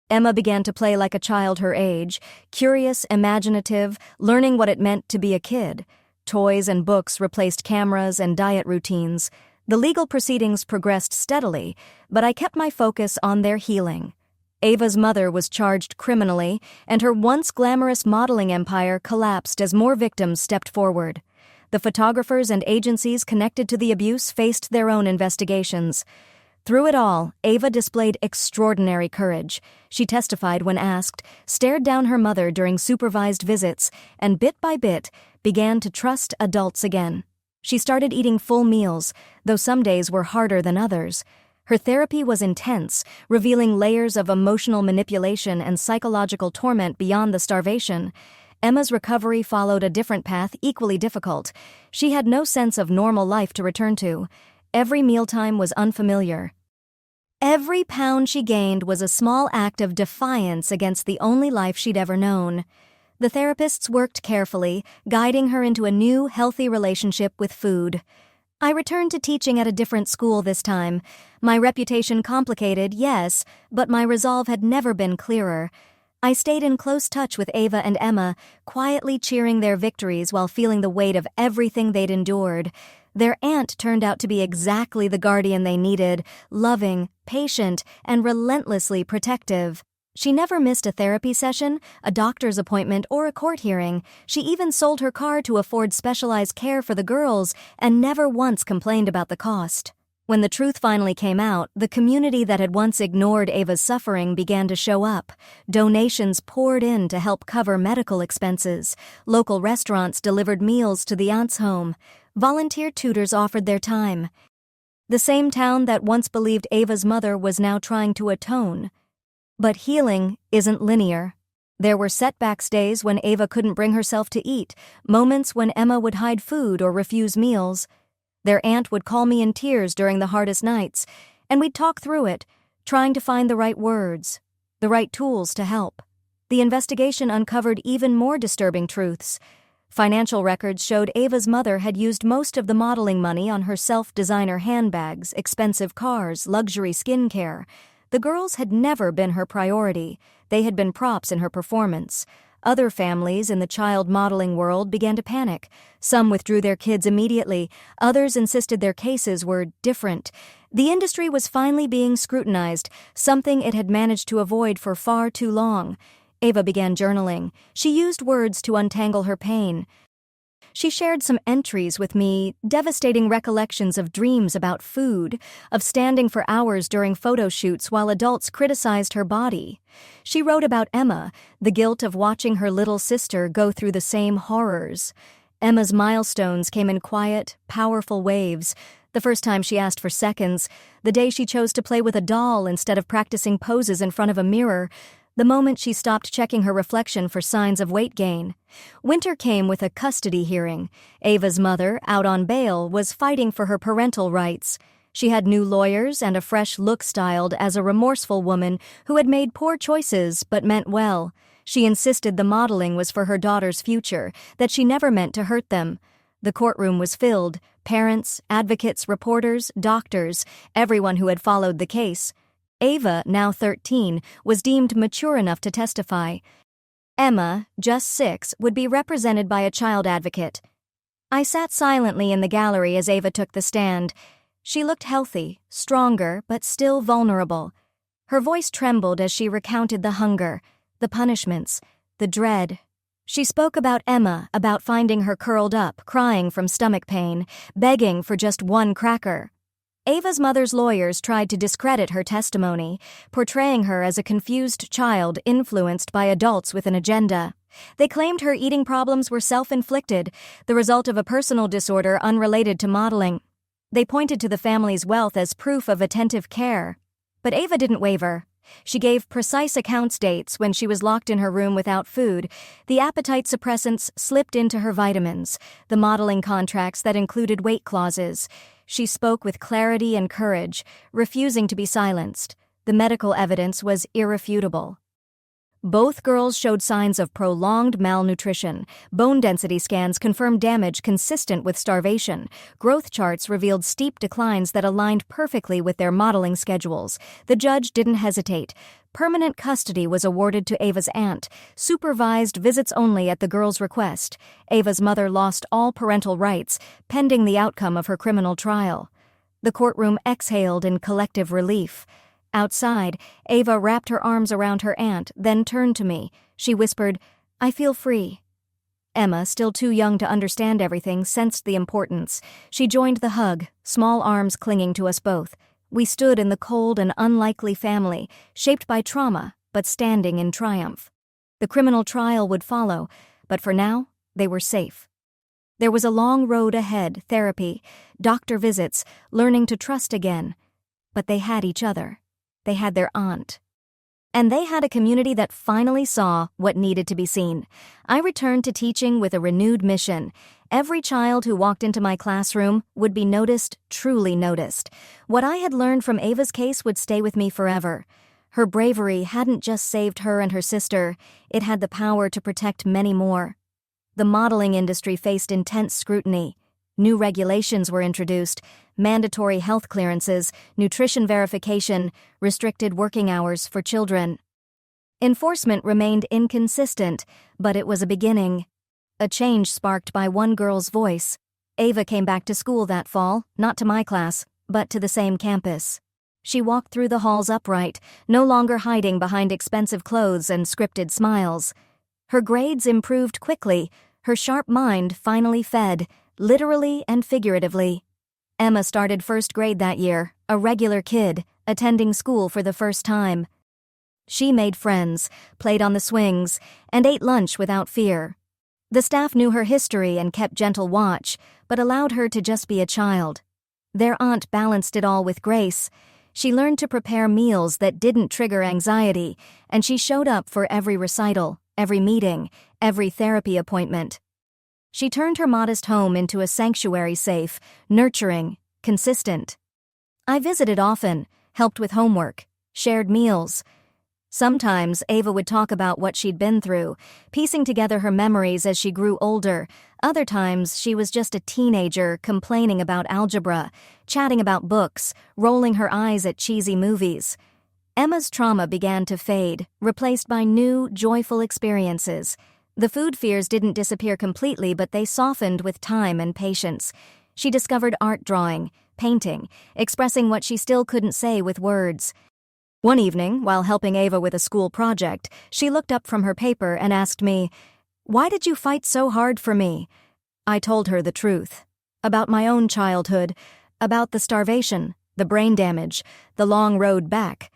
[SPEAKER 1] Emma began to play like a child her age, curious, imaginative, learning what it meant to be a kid. Toys and books replaced cameras and diet routines. The legal proceedings progressed steadily, but I kept my focus on their healing. Ava's mother was charged criminally, and her once glamorous modeling empire collapsed as more victims stepped forward. The photographers and agencies connected to the abuse faced their own investigations. Through it all, Ava displayed extraordinary courage. She testified when asked, stared down her mother during supervised visits, and bit by bit began to trust adults again. She started eating full meals, though some days were harder than others. Her therapy was intense, revealing layers of emotional manipulation and psychological torment beyond the starvation. Emma's recovery followed a different path, equally difficult. She had no sense of normal life to return to. Every mealtime was unfamiliar. Every pound she gained was a small act of defiance against the only life she'd ever known. The therapists worked carefully, guiding her into a new, healthy relationship with food. I returned to teaching at a different school this time. My reputation complicated, yes, but my resolve had never been clearer. I stayed in close touch with Ava and Emma, quietly cheering their victories while feeling the weight of everything they'd endured. Their aunt turned out to be exactly the guardian they needed, loving, patient, and relentlessly protective. She never missed a therapy session, a doctor's appointment, or a court hearing. She even sold her car to afford specialized care for the girls and never once complained about the cost. When the truth finally came out, the community that had once ignored Ava's suffering began to show up. Donations poured in to help cover medical expenses. Local restaurants delivered meals to the aunt's home. Volunteer tutors offered their time. The same town that once believed Ava's mother was now trying to atone. But healing isn't linear. There were setbacks, days when Ava couldn't bring herself to eat, moments when Emma would hide food or refuse meals. Their aunt would call me in tears during the hardest nights, and we'd talk through it, trying to find the right words, the right tools to help. The investigation uncovered even more disturbing truths. Financial records showed Ava's mother had used most of the modeling money on her self-designer handbags, expensive cars, luxury skincare. The girls had never been her priority. They had been props in her performance. Other families in the child modeling world began to panic. Some withdrew their kids immediately. Others insisted their cases were different. The industry was finally being scrutinized, something it had managed to avoid for far too long. Ava began journaling. She used words to untangle her pain. She shared some entries with me, devastating recollections of dreams about food, of standing for hours during photo shoots while adults criticized her body. She wrote about Emma, the guilt of watching her little sister go through the same horrors. Emma's milestones came in quiet, powerful waves. The first time she asked for seconds, the day she chose to play with a doll instead of practicing poses in front of a mirror, the moment she stopped checking her reflection for signs of weight gain. Winter came with a custody hearing. Ava's mother, out on bail, was fighting for her parental rights. She had new lawyers and a fresh look, styled as a remorseful woman who had made poor choices but meant well. She insisted the modeling was for her daughter's future, that she never meant to hurt them. The courtroom was filled. Parents, advocates, reporters, doctors, everyone who had followed the case. Ava, now 13, was deemed mature enough to testify. Emma, just 6, would be represented by a child advocate. I sat silently in the gallery as Ava took the stand. She looked healthy, stronger, but still vulnerable. Her voice trembled as she recounted the hunger, the punishments, the dread. She spoke about Emma, about finding her curled up, crying from stomach pain, begging for just one cracker. Ava's mother's lawyers tried to discredit her testimony, portraying her as a confused child influenced by adults with an agenda. They claimed her eating problems were self-inflicted, the result of a personal disorder unrelated to modeling. They pointed to the family's wealth as proof of attentive care. But Ava didn't waver. She gave precise accounts dates when she was locked in her room without food, the appetite suppressants slipped into her vitamins, the modeling contracts that included weight clauses. She spoke with clarity and courage, refusing to be silenced. The medical evidence was irrefutable. Both girls showed signs of prolonged malnutrition. Bone density scans confirmed damage consistent with starvation. Growth charts revealed steep declines that aligned perfectly with their modeling schedules. The judge didn't hesitate. Permanent custody was awarded to Ava's aunt, supervised visits only at the girl's request. Ava's mother lost all parental rights, pending the outcome of her criminal trial. The courtroom exhaled in collective relief. Outside, Ava wrapped her arms around her aunt, then turned to me. She whispered, "I feel free." Emma, still too young to understand everything, sensed the importance. She joined the hug, small arms clinging to us both. We stood in the cold and unlikely family, shaped by trauma, but standing in triumph. The criminal trial would follow, but for now, they were safe. There was a long road ahead, therapy, doctor visits, learning to trust again. But they had each other. They had their aunt. And they had a community that finally saw what needed to be seen. I returned to teaching with a renewed mission. Every child who walked into my classroom would be noticed, truly noticed. What I had learned from Ava's case would stay with me forever. Her bravery hadn't just saved her and her sister, it had the power to protect many more. The modeling industry faced intense scrutiny. New regulations were introduced, mandatory health clearances, nutrition verification, restricted working hours for children. Enforcement remained inconsistent, but it was a beginning. A change sparked by one girl's voice. Ava came back to school that fall, not to my class, but to the same campus. She walked through the halls upright, no longer hiding behind expensive clothes and scripted smiles. Her grades improved quickly, her sharp mind finally fed, literally and figuratively. Emma started first grade that year, a regular kid, attending school for the first time. She made friends, played on the swings, and ate lunch without fear. The staff knew her history and kept gentle watch, but allowed her to just be a child. Their aunt balanced it all with grace. She learned to prepare meals that didn't trigger anxiety, and she showed up for every recital, every meeting, every therapy appointment. She turned her modest home into a sanctuary safe, nurturing, consistent. I visited often, helped with homework, shared meals. Sometimes Ava would talk about what she'd been through, piecing together her memories as she grew older. Other times she was just a teenager complaining about algebra, chatting about books, rolling her eyes at cheesy movies. Emma's trauma began to fade, replaced by new, joyful experiences. The food fears didn't disappear completely, but they softened with time and patience. She discovered art drawing, painting, expressing what she still couldn't say with words. One evening, while helping Ava with a school project, she looked up from her paper and asked me, "Why did you fight so hard for me?" I told her the truth. About my own childhood, about the starvation, the brain damage, the long road back.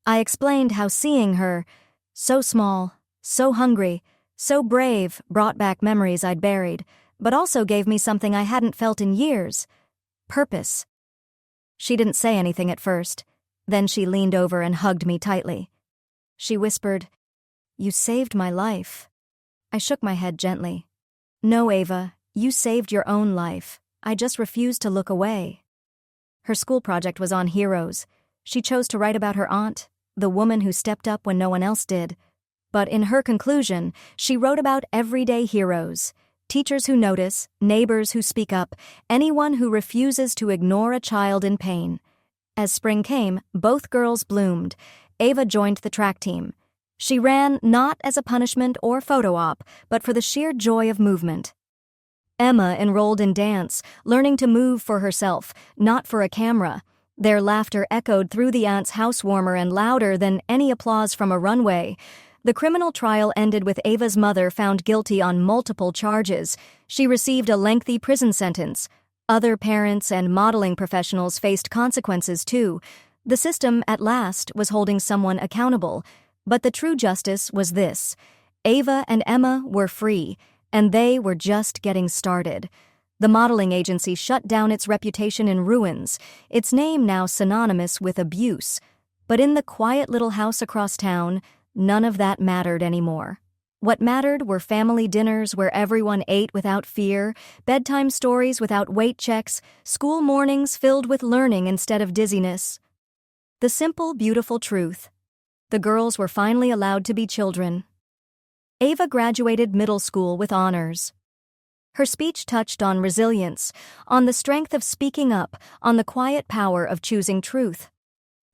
[SPEAKER 1] I explained how seeing her, so small, so hungry, so brave, brought back memories I'd buried, but also gave me something I hadn't felt in years. Purpose. She didn't say anything at first. Then she leaned over and hugged me tightly. She whispered, "You saved my life." I shook my head gently. "No, Ava, you saved your own life. I just refused to look away." Her school project was on heroes. She chose to write about her aunt, the woman who stepped up when no one else did. But in her conclusion, she wrote about everyday heroes. Teachers who notice, neighbors who speak up, anyone who refuses to ignore a child in pain. As spring came, both girls bloomed. Ava joined the track team. She ran not as a punishment or photo op, but for the sheer joy of movement. Emma enrolled in dance, learning to move for herself, not for a camera. Their laughter echoed through the aunt's house warmer and louder than any applause from a runway. The criminal trial ended with Ava's mother found guilty on multiple charges. She received a lengthy prison sentence. Other parents and modeling professionals faced consequences too. The system, at last, was holding someone accountable. But the true justice was this: Ava and Emma were free, and they were just getting started. The modeling agency shut down its reputation in ruins, its name now synonymous with abuse. But in the quiet little house across town, none of that mattered anymore. What mattered were family dinners where everyone ate without fear, bedtime stories without weight checks, school mornings filled with learning instead of dizziness. The simple, beautiful truth: the girls were finally allowed to be children. Ava graduated middle school with honors. Her speech touched on resilience, on the strength of speaking up, on the quiet power of choosing truth.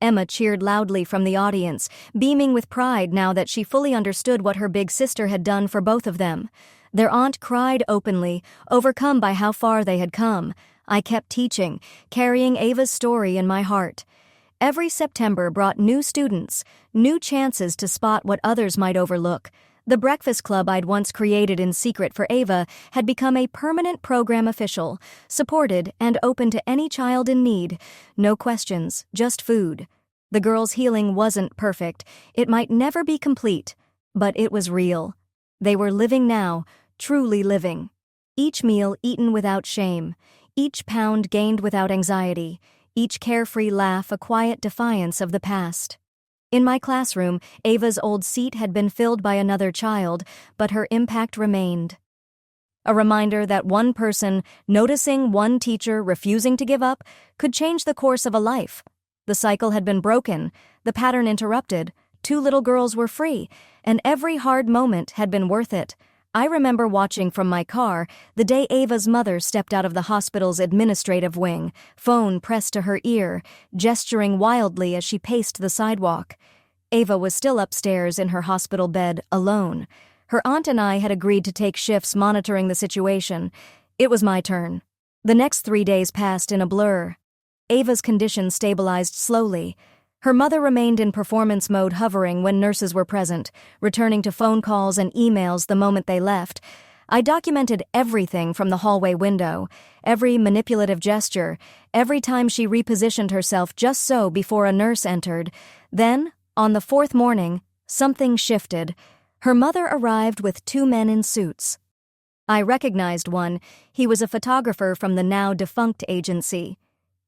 [SPEAKER 1] Emma cheered loudly from the audience, beaming with pride now that she fully understood what her big sister had done for both of them. Their aunt cried openly, overcome by how far they had come. I kept teaching, carrying Ava's story in my heart. Every September brought new students, new chances to spot what others might overlook. The breakfast club I'd once created in secret for Ava had become a permanent program, official, supported, and open to any child in need. No questions, just food. The girls' healing wasn't perfect. It might never be complete, but it was real. They were living now, truly living. Each meal eaten without shame, each pound gained without anxiety, each carefree laugh a quiet defiance of the past. In my classroom, Ava's old seat had been filled by another child, but her impact remained. A reminder that one person, noticing one teacher refusing to give up, could change the course of a life. The cycle had been broken, the pattern interrupted, 2 little girls were free, and every hard moment had been worth it. I remember watching from my car the day Ava's mother stepped out of the hospital's administrative wing, phone pressed to her ear, gesturing wildly as she paced the sidewalk. Ava was still upstairs in her hospital bed, alone. Her aunt and I had agreed to take shifts monitoring the situation. It was my turn. The next 3 days passed in a blur. Ava's condition stabilized slowly. Her mother remained in performance mode, hovering when nurses were present, returning to phone calls and emails the moment they left. I documented everything from the hallway window, every manipulative gesture, every time she repositioned herself just so before a nurse entered. Then, on the 4th morning, something shifted. Her mother arrived with 2 men in suits. I recognized one. He was a photographer from the now-defunct agency.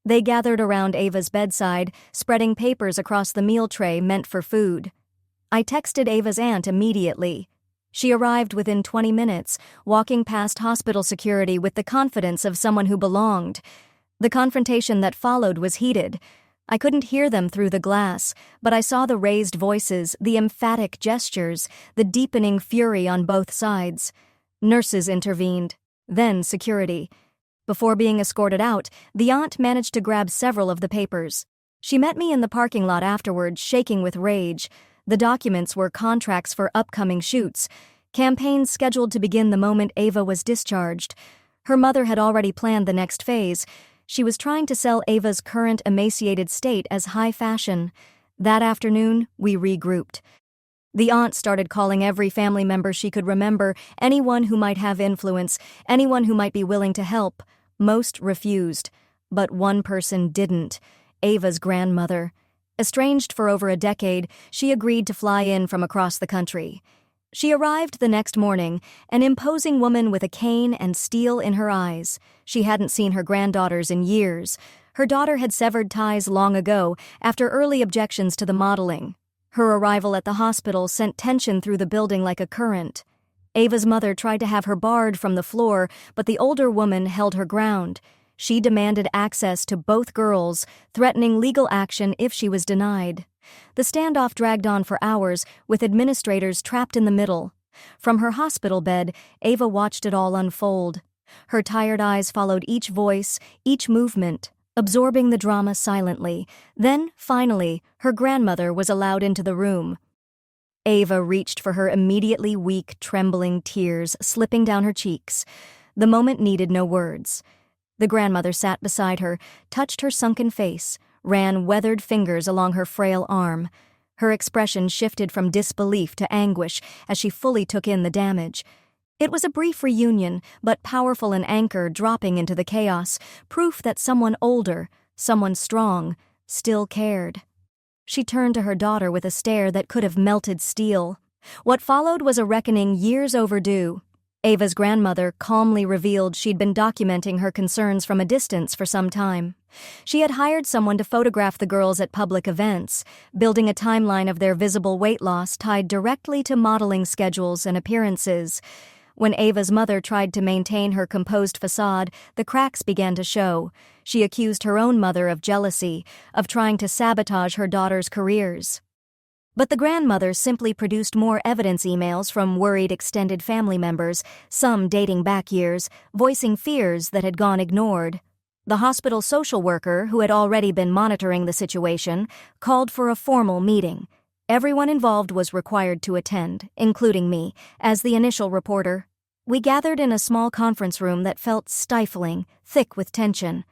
[SPEAKER 1] They gathered around Ava's bedside, spreading papers across the meal tray meant for food. I texted Ava's aunt immediately. She arrived within 20 minutes, walking past hospital security with the confidence of someone who belonged. The confrontation that followed was heated. I couldn't hear them through the glass, but I saw the raised voices, the emphatic gestures, the deepening fury on both sides. Nurses intervened, then security. Before being escorted out, the aunt managed to grab several of the papers. She met me in the parking lot afterward, shaking with rage. The documents were contracts for upcoming shoots, campaigns scheduled to begin the moment Ava was discharged. Her mother had already planned the next phase. She was trying to sell Ava's current emaciated state as high fashion. That afternoon, we regrouped. The aunt started calling every family member she could remember, anyone who might have influence, anyone who might be willing to help. Most refused, but one person didn't: Ava's grandmother. Estranged for over a decade, she agreed to fly in from across the country. She arrived the next morning, an imposing woman with a cane and steel in her eyes. She hadn't seen her granddaughters in years. Her daughter had severed ties long ago, after early objections to the modeling. Her arrival at the hospital sent tension through the building like a current. Ava's mother tried to have her barred from the floor, but the older woman held her ground. She demanded access to both girls, threatening legal action if she was denied. The standoff dragged on for hours, with administrators trapped in the middle. From her hospital bed, Ava watched it all unfold. Her tired eyes followed each voice, each movement, absorbing the drama silently. Then, finally, her grandmother was allowed into the room. Ava reached for her immediately, weak, trembling tears slipping down her cheeks. The moment needed no words. The grandmother sat beside her, touched her sunken face, ran weathered fingers along her frail arm. Her expression shifted from disbelief to anguish as she fully took in the damage. It was a brief reunion, but powerful an anchor dropping into the chaos, proof that someone older, someone strong, still cared. She turned to her daughter with a stare that could have melted steel. What followed was a reckoning years overdue. Ava's grandmother calmly revealed she'd been documenting her concerns from a distance for some time. She had hired someone to photograph the girls at public events, building a timeline of their visible weight loss tied directly to modeling schedules and appearances. When Ava's mother tried to maintain her composed facade, the cracks began to show. She accused her own mother of jealousy, of trying to sabotage her daughter's careers. But the grandmother simply produced more evidence emails from worried extended family members, some dating back years, voicing fears that had gone ignored. The hospital social worker, who had already been monitoring the situation, called for a formal meeting. Everyone involved was required to attend, including me, as the initial reporter. We gathered in a small conference room that felt stifling, thick with tension.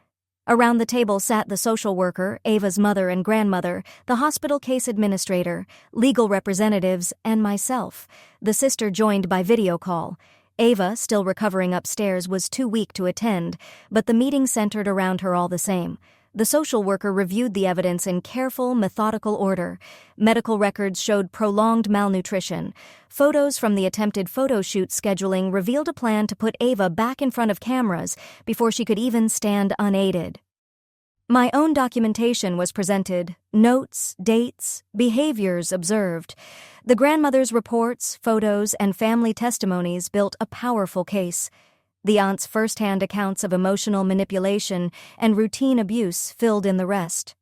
[SPEAKER 1] Around the table sat the social worker, Ava's mother and grandmother, the hospital case administrator, legal representatives, and myself, the sister joined by video call. Ava, still recovering upstairs, was too weak to attend, but the meeting centered around her all the same. The social worker reviewed the evidence in careful, methodical order. Medical records showed prolonged malnutrition. Photos from the attempted photo shoot scheduling revealed a plan to put Ava back in front of cameras before she could even stand unaided. My own documentation was presented, notes, dates, behaviors observed. The grandmother's reports, photos, and family testimonies built a powerful case. The aunt's first-hand accounts of emotional manipulation and routine abuse filled in the rest.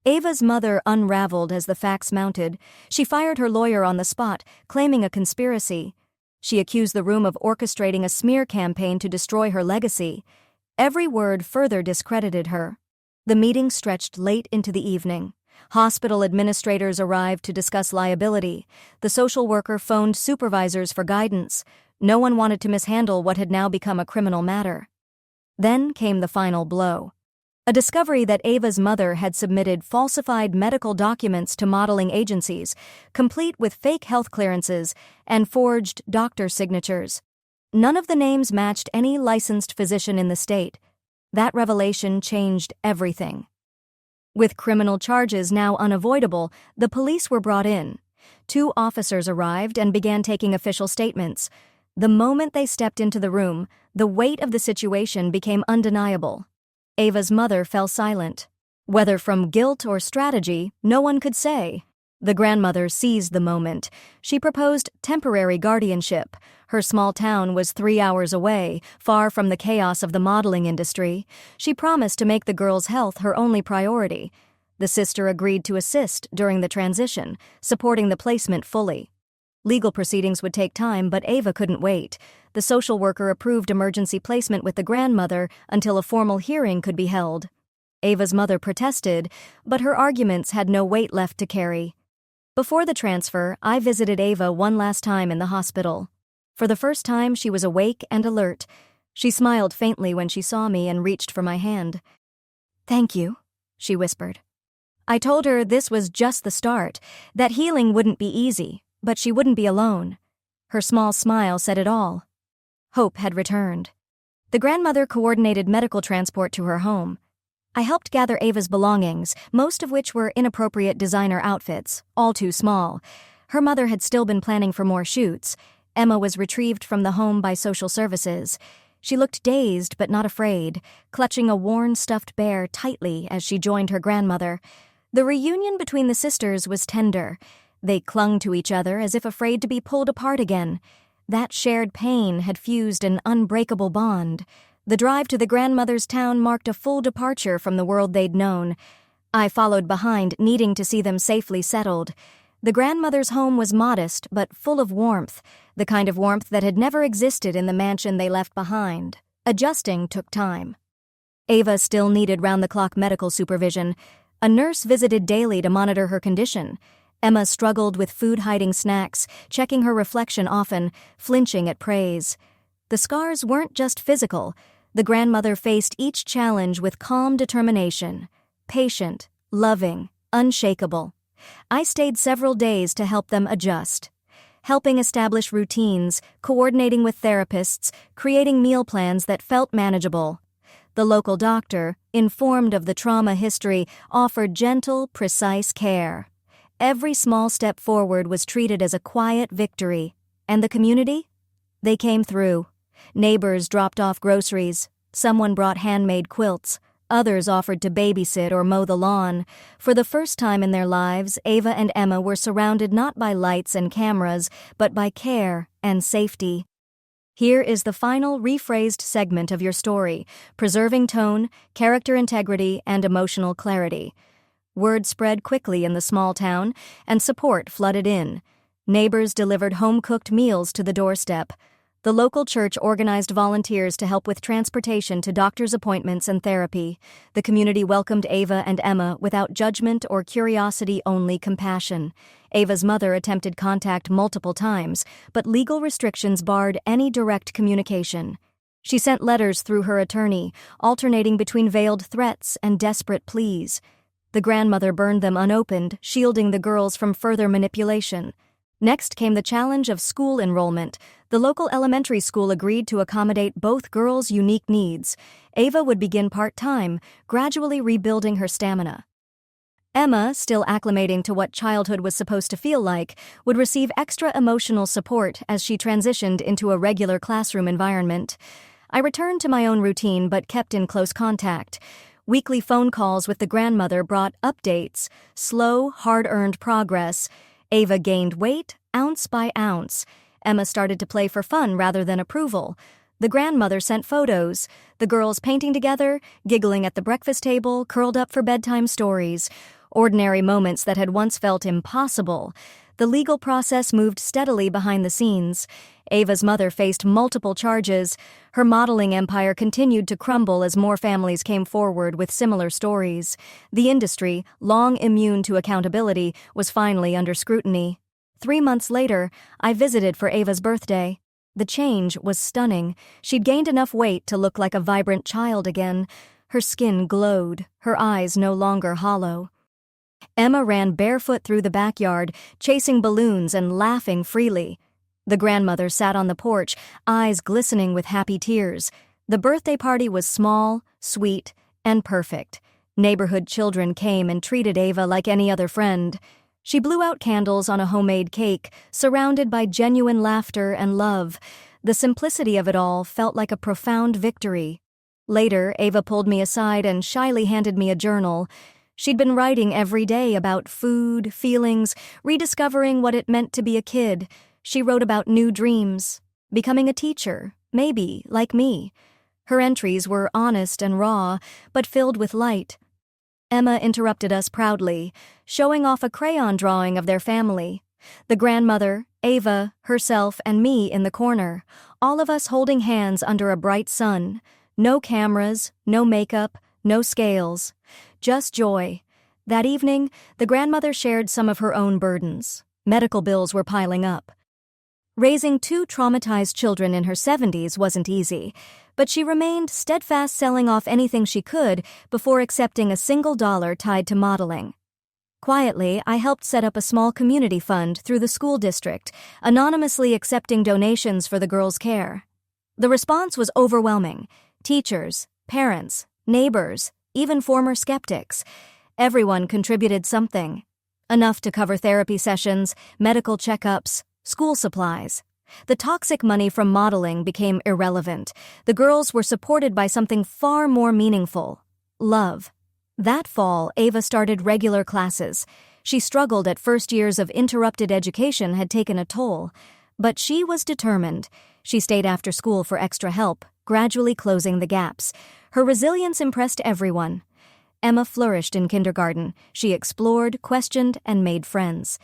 [SPEAKER 1] Ava's mother unraveled as the facts mounted. She fired her lawyer on the spot, claiming a conspiracy. She accused the room of orchestrating a smear campaign to destroy her legacy. Every word further discredited her. The meeting stretched late into the evening. Hospital administrators arrived to discuss liability. The social worker phoned supervisors for guidance. No one wanted to mishandle what had now become a criminal matter. Then came the final blow. A discovery that Ava's mother had submitted falsified medical documents to modeling agencies, complete with fake health clearances and forged doctor signatures. None of the names matched any licensed physician in the state. That revelation changed everything. With criminal charges now unavoidable, the police were brought in. 2 officers arrived and began taking official statements. The moment they stepped into the room, the weight of the situation became undeniable. Ava's mother fell silent. Whether from guilt or strategy, no one could say. The grandmother seized the moment. She proposed temporary guardianship. Her small town was 3 hours away, far from the chaos of the modeling industry. She promised to make the girl's health her only priority. The sister agreed to assist during the transition, supporting the placement fully. Legal proceedings would take time, but Ava couldn't wait. The social worker approved emergency placement with the grandmother until a formal hearing could be held. Ava's mother protested, but her arguments had no weight left to carry. Before the transfer, I visited Ava one last time in the hospital. For the first time, she was awake and alert. She smiled faintly when she saw me and reached for my hand. "Thank you," she whispered. I told her this was just the start, that healing wouldn't be easy, but she wouldn't be alone. Her small smile said it all. Hope had returned. The grandmother coordinated medical transport to her home. I helped gather Ava's belongings, most of which were inappropriate designer outfits, all too small. Her mother had still been planning for more shoots. Emma was retrieved from the home by social services. She looked dazed but not afraid, clutching a worn stuffed bear tightly as she joined her grandmother. The reunion between the sisters was tender. They clung to each other as if afraid to be pulled apart again. That shared pain had fused an unbreakable bond. The drive to the grandmother's town marked a full departure from the world they'd known. I followed behind, needing to see them safely settled. The grandmother's home was modest but full of warmth, the kind of warmth that had never existed in the mansion they left behind. Adjusting took time. Ava still needed round-the-clock medical supervision. A nurse visited daily to monitor her condition. Emma struggled with food-hiding snacks, checking her reflection often, flinching at praise. The scars weren't just physical. The grandmother faced each challenge with calm determination. Patient, loving, unshakable. I stayed several days to help them adjust. helping establish routines, coordinating with therapists, creating meal plans that felt manageable. The local doctor, informed of the trauma history, offered gentle, precise care. Every small step forward was treated as a quiet victory. And the community? They came through. Neighbors dropped off groceries. Someone brought handmade quilts. Others offered to babysit or mow the lawn. For the first time in their lives, Ava and Emma were surrounded not by lights and cameras, but by care and safety. Here is the final rephrased segment of your story, preserving tone, character integrity, and emotional clarity. Word spread quickly in the small town, and support flooded in. Neighbors delivered home-cooked meals to the doorstep. The local church organized volunteers to help with transportation to doctor's appointments and therapy. The community welcomed Ava and Emma without judgment or curiosity, only compassion. Ava's mother attempted contact multiple times, but legal restrictions barred any direct communication. She sent letters through her attorney, alternating between veiled threats and desperate pleas. The grandmother burned them unopened, shielding the girls from further manipulation. Next came the challenge of school enrollment. The local elementary school agreed to accommodate both girls' unique needs. Ava would begin part-time, gradually rebuilding her stamina. Emma, still acclimating to what childhood was supposed to feel like, would receive extra emotional support as she transitioned into a regular classroom environment. I returned to my own routine but kept in close contact. Weekly phone calls with the grandmother brought updates, slow, hard-earned progress. Ava gained weight, ounce by ounce. Emma started to play for fun rather than approval. The grandmother sent photos, the girls painting together, giggling at the breakfast table, curled up for bedtime stories. Ordinary moments that had once felt impossible. The legal process moved steadily behind the scenes. Ava's mother faced multiple charges. Her modeling empire continued to crumble as more families came forward with similar stories. The industry, long immune to accountability, was finally under scrutiny. 3 months later, I visited for Ava's birthday. The change was stunning. She'd gained enough weight to look like a vibrant child again. Her skin glowed, her eyes no longer hollow. Emma ran barefoot through the backyard, chasing balloons and laughing freely. The grandmother sat on the porch, eyes glistening with happy tears. The birthday party was small, sweet, and perfect. Neighborhood children came and treated Ava like any other friend. She blew out candles on a homemade cake, surrounded by genuine laughter and love. The simplicity of it all felt like a profound victory. Later, Ava pulled me aside and shyly handed me a journal. She'd been writing every day about food, feelings, rediscovering what it meant to be a kid. She wrote about new dreams, becoming a teacher, maybe, like me. Her entries were honest and raw, but filled with light. Emma interrupted us proudly, showing off a crayon drawing of their family. The grandmother, Ava, herself, and me in the corner, all of us holding hands under a bright sun. No cameras, no makeup, no scales. Just joy. That evening, the grandmother shared some of her own burdens. Medical bills were piling up. Raising 2 traumatized children in her 70s wasn't easy, but she remained steadfast, selling off anything she could before accepting a single dollar tied to modeling. Quietly, I helped set up a small community fund through the school district, anonymously accepting donations for the girls' care. The response was overwhelming. Teachers, parents, neighbors, even former skeptics. Everyone contributed something. Enough to cover therapy sessions, medical checkups, school supplies. The toxic money from modeling became irrelevant. The girls were supported by something far more meaningful: love. That fall, Ava started regular classes. She struggled at first. Years of interrupted education had taken a toll. But she was determined. She stayed after school for extra help, gradually closing the gaps. Her resilience impressed everyone. Emma flourished in kindergarten. She explored, questioned, and made friends.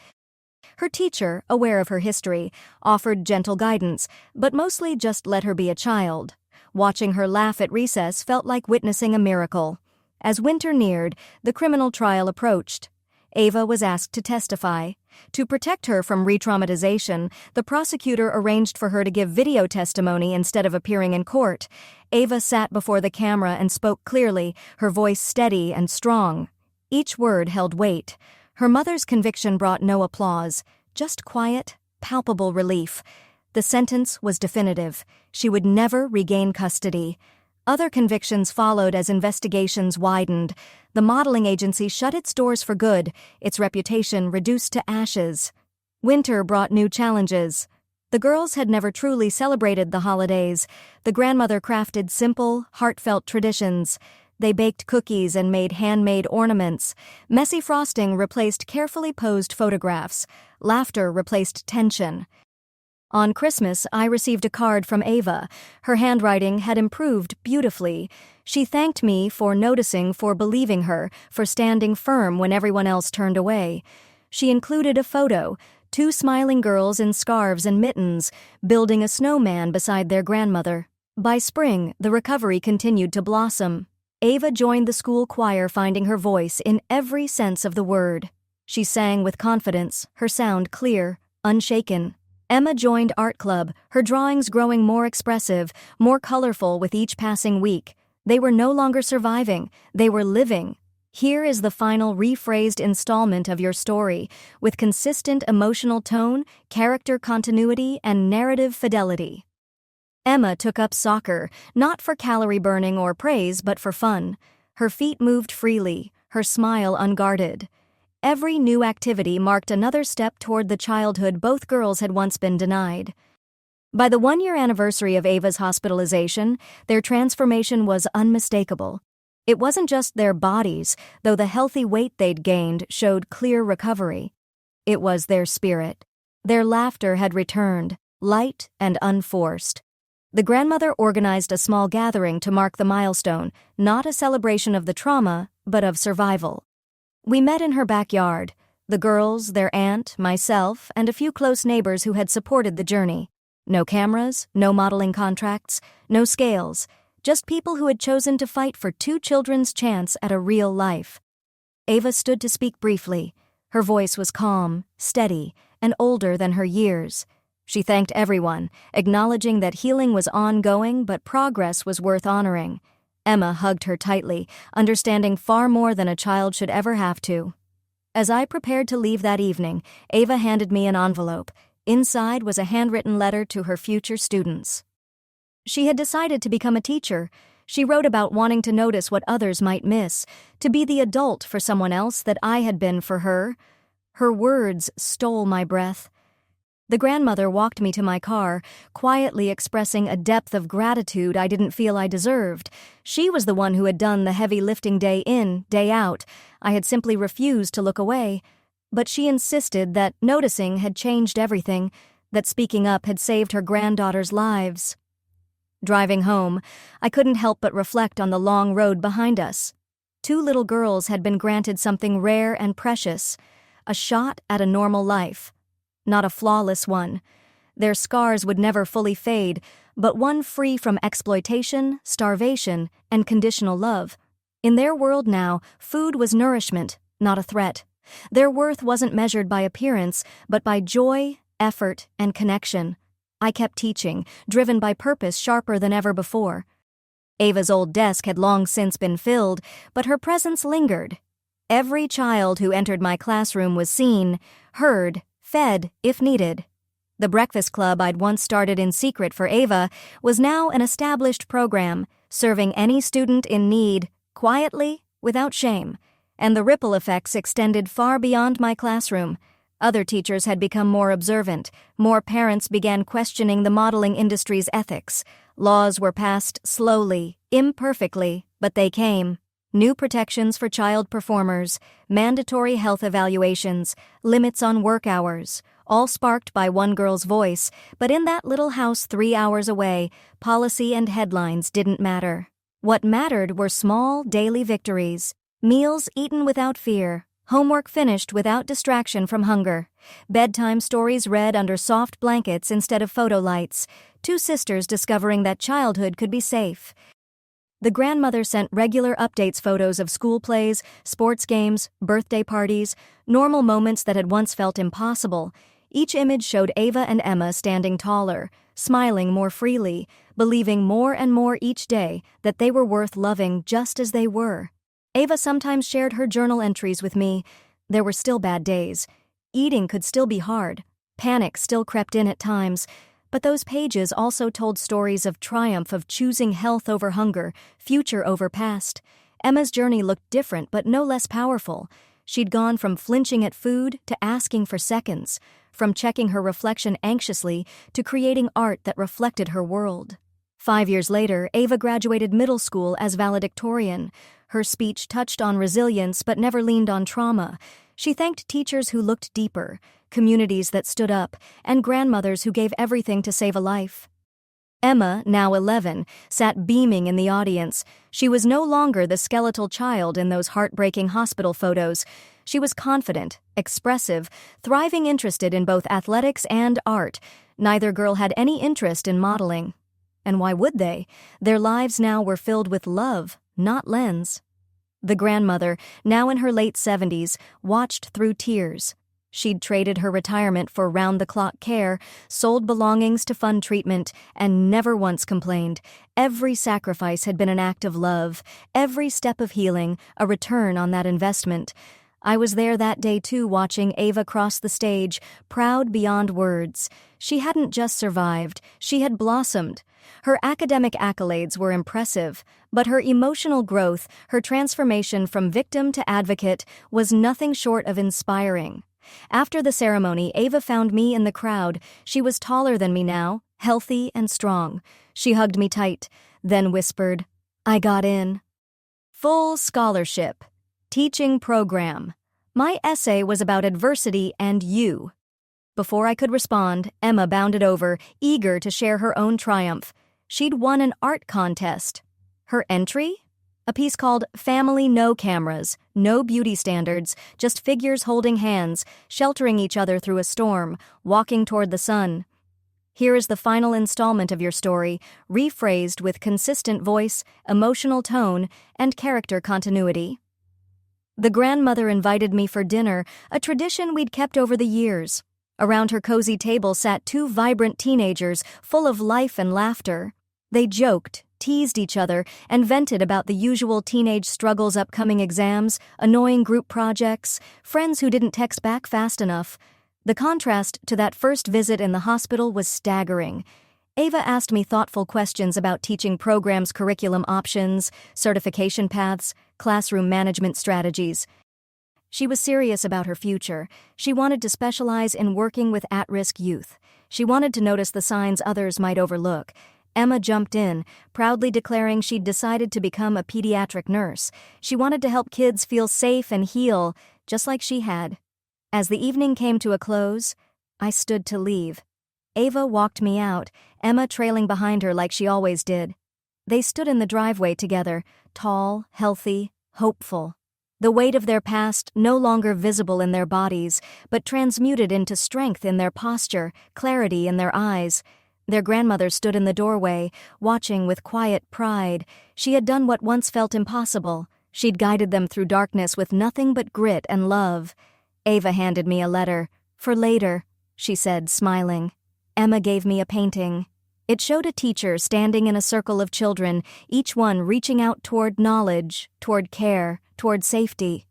[SPEAKER 1] Her teacher, aware of her history, offered gentle guidance, but mostly just let her be a child. Watching her laugh at recess felt like witnessing a miracle. As winter neared, the criminal trial approached. Ava was asked to testify. To protect her from re-traumatization, the prosecutor arranged for her to give video testimony instead of appearing in court. Ava sat before the camera and spoke clearly, her voice steady and strong. Each word held weight. Her mother's conviction brought no applause, just quiet, palpable relief. The sentence was definitive. She would never regain custody. Other convictions followed as investigations widened. The modeling agency shut its doors for good, its reputation reduced to ashes. Winter brought new challenges. The girls had never truly celebrated the holidays. The grandmother crafted simple, heartfelt traditions. They baked cookies and made handmade ornaments. Messy frosting replaced carefully posed photographs. Laughter replaced tension. On Christmas, I received a card from Ava. Her handwriting had improved beautifully. She thanked me for noticing, for believing her, for standing firm when everyone else turned away. She included a photo, 2 smiling girls in scarves and mittens, building a snowman beside their grandmother. By spring, the recovery continued to blossom. Ava joined the school choir, finding her voice in every sense of the word. She sang with confidence, her sound clear, unshaken. Emma joined art club, her drawings growing more expressive, more colorful with each passing week. They were no longer surviving, they were living. Here is the final rephrased installment of your story, with consistent emotional tone, character continuity, and narrative fidelity. Emma took up soccer, not for calorie burning or praise, but for fun. Her feet moved freely, her smile unguarded. Every new activity marked another step toward the childhood both girls had once been denied. By the 1-year anniversary of Ava's hospitalization, their transformation was unmistakable. It wasn't just their bodies, though the healthy weight they'd gained showed clear recovery. It was their spirit. Their laughter had returned, light and unforced. The grandmother organized a small gathering to mark the milestone, not a celebration of the trauma, but of survival. We met in her backyard, the girls, their aunt, myself, and a few close neighbors who had supported the journey. No cameras, no modeling contracts, no scales, just people who had chosen to fight for 2 children's chance at a real life. Ava stood to speak briefly. Her voice was calm, steady, and older than her years. She thanked everyone, acknowledging that healing was ongoing but progress was worth honoring. Emma hugged her tightly, understanding far more than a child should ever have to. As I prepared to leave that evening, Ava handed me an envelope. Inside was a handwritten letter to her future students. She had decided to become a teacher. She wrote about wanting to notice what others might miss, to be the adult for someone else that I had been for her. Her words stole my breath. The grandmother walked me to my car, quietly expressing a depth of gratitude I didn't feel I deserved. She was the one who had done the heavy lifting day in, day out. I had simply refused to look away. But she insisted that noticing had changed everything, that speaking up had saved her granddaughters' lives. Driving home, I couldn't help but reflect on the long road behind us. 2 little girls had been granted something rare and precious, a shot at a normal life. Not a flawless one. Their scars would never fully fade, but one free from exploitation, starvation, and conditional love. In their world now, food was nourishment, not a threat. Their worth wasn't measured by appearance, but by joy, effort, and connection. I kept teaching, driven by purpose sharper than ever before. Ava's old desk had long since been filled, but her presence lingered. Every child who entered my classroom was seen, heard, fed if needed. The breakfast club I'd once started in secret for Ava was now an established program, serving any student in need, quietly, without shame. And the ripple effects extended far beyond my classroom. Other teachers had become more observant. More parents began questioning the modeling industry's ethics. Laws were passed slowly, imperfectly, but they came. New protections for child performers, mandatory health evaluations, limits on work hours, all sparked by one girl's voice, but in that little house 3 hours away, policy and headlines didn't matter. What mattered were small, daily victories, meals eaten without fear, homework finished without distraction from hunger, bedtime stories read under soft blankets instead of photo lights, 2 sisters discovering that childhood could be safe. The grandmother sent regular updates, photos of school plays, sports games, birthday parties, normal moments that had once felt impossible. Each image showed Ava and Emma standing taller, smiling more freely, believing more and more each day that they were worth loving just as they were. Ava sometimes shared her journal entries with me. There were still bad days. Eating could still be hard. Panic still crept in at times, but those pages also told stories of triumph, of choosing health over hunger, future over past. Emma's journey looked different but no less powerful. She'd gone from flinching at food to asking for seconds, from checking her reflection anxiously to creating art that reflected her world. 5 years later, Ava graduated middle school as valedictorian. Her speech touched on resilience but never leaned on trauma. She thanked teachers who looked deeper, communities that stood up, and grandmothers who gave everything to save a life. Emma, now 11, sat beaming in the audience. She was no longer the skeletal child in those heartbreaking hospital photos. She was confident, expressive, thriving, interested in both athletics and art. Neither girl had any interest in modeling. And why would they? Their lives now were filled with love, not lens. The grandmother, now in her late 70s, watched through tears. She'd traded her retirement for round-the-clock care, sold belongings to fund treatment, and never once complained. Every sacrifice had been an act of love, every step of healing, a return on that investment. I was there that day too, watching Ava cross the stage, proud beyond words. She hadn't just survived, she had blossomed. Her academic accolades were impressive, but her emotional growth, her transformation from victim to advocate, was nothing short of inspiring. After the ceremony, Ava found me in the crowd. She was taller than me now, healthy and strong. She hugged me tight, then whispered, "I got in." Full scholarship. Teaching program. My essay was about adversity and you. Before I could respond, Emma bounded over, eager to share her own triumph. She'd won an art contest. Her entry? A piece called Family No Cameras, No Beauty Standards, just figures holding hands, sheltering each other through a storm, walking toward the sun. Here is the final installment of your story, rephrased with consistent voice, emotional tone, and character continuity. The grandmother invited me for dinner, a tradition we'd kept over the years. Around her cozy table sat two vibrant teenagers, full of life and laughter. They joked, teased each other, and vented about the usual teenage struggles: upcoming exams, annoying group projects, friends who didn't text back fast enough. The contrast to that first visit in the hospital was staggering. Ava asked me thoughtful questions about teaching programs, curriculum options, certification paths, classroom management strategies. She was serious about her future. She wanted to specialize in working with at-risk youth. She wanted to notice the signs others might overlook. Emma jumped in, proudly declaring she'd decided to become a pediatric nurse. She wanted to help kids feel safe and heal, just like she had. As the evening came to a close, I stood to leave. Ava walked me out, Emma trailing behind her like she always did. They stood in the driveway together, tall, healthy, hopeful. The weight of their past no longer visible in their bodies, but transmuted into strength in their posture, clarity in their eyes. Their grandmother stood in the doorway, watching with quiet pride. She had done what once felt impossible. She'd guided them through darkness with nothing but grit and love. Ava handed me a letter. "For later," she said, smiling. Emma gave me a painting. It showed a teacher standing in a circle of children, each one reaching out toward knowledge, toward care, toward safety.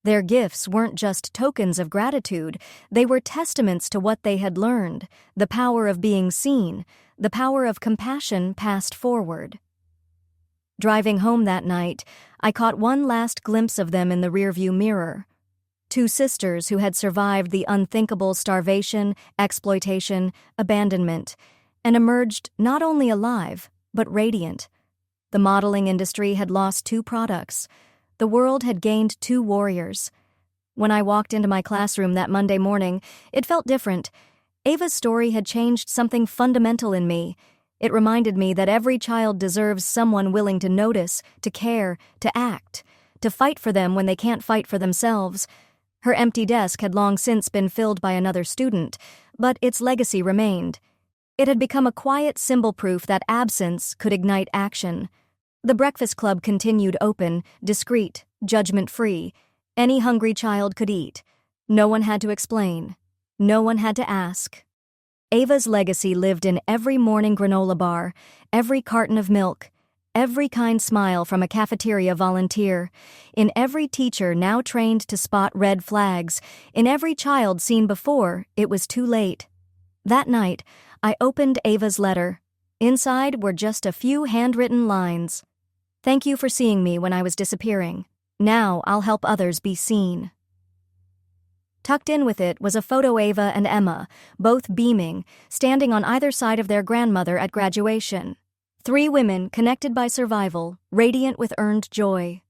[SPEAKER 1] Their gifts weren't just tokens of gratitude, they were testaments to what they had learned, the power of being seen, the power of compassion passed forward. Driving home that night, I caught one last glimpse of them in the rearview mirror. Two sisters who had survived the unthinkable starvation, exploitation, abandonment, and emerged not only alive, but radiant. The modeling industry had lost two products. The world had gained two warriors. When I walked into my classroom that Monday morning, it felt different. Ava's story had changed something fundamental in me. It reminded me that every child deserves someone willing to notice, to care, to act, to fight for them when they can't fight for themselves. Her empty desk had long since been filled by another student, but its legacy remained. It had become a quiet symbol, proof that absence could ignite action. The breakfast club continued open, discreet, judgment-free. Any hungry child could eat. No one had to explain. No one had to ask. Ava's legacy lived in every morning granola bar, every carton of milk, Every kind smile from a cafeteria volunteer. In every teacher now trained to spot red flags. In every child seen before, it was too late. That night, I opened Ava's letter. Inside were just a few handwritten lines. Thank you for seeing me when I was disappearing. Now I'll help others be seen. Tucked in with it was a photo Ava and Emma, both beaming, standing on either side of their grandmother at graduation. 3 women connected by survival, radiant with earned joy.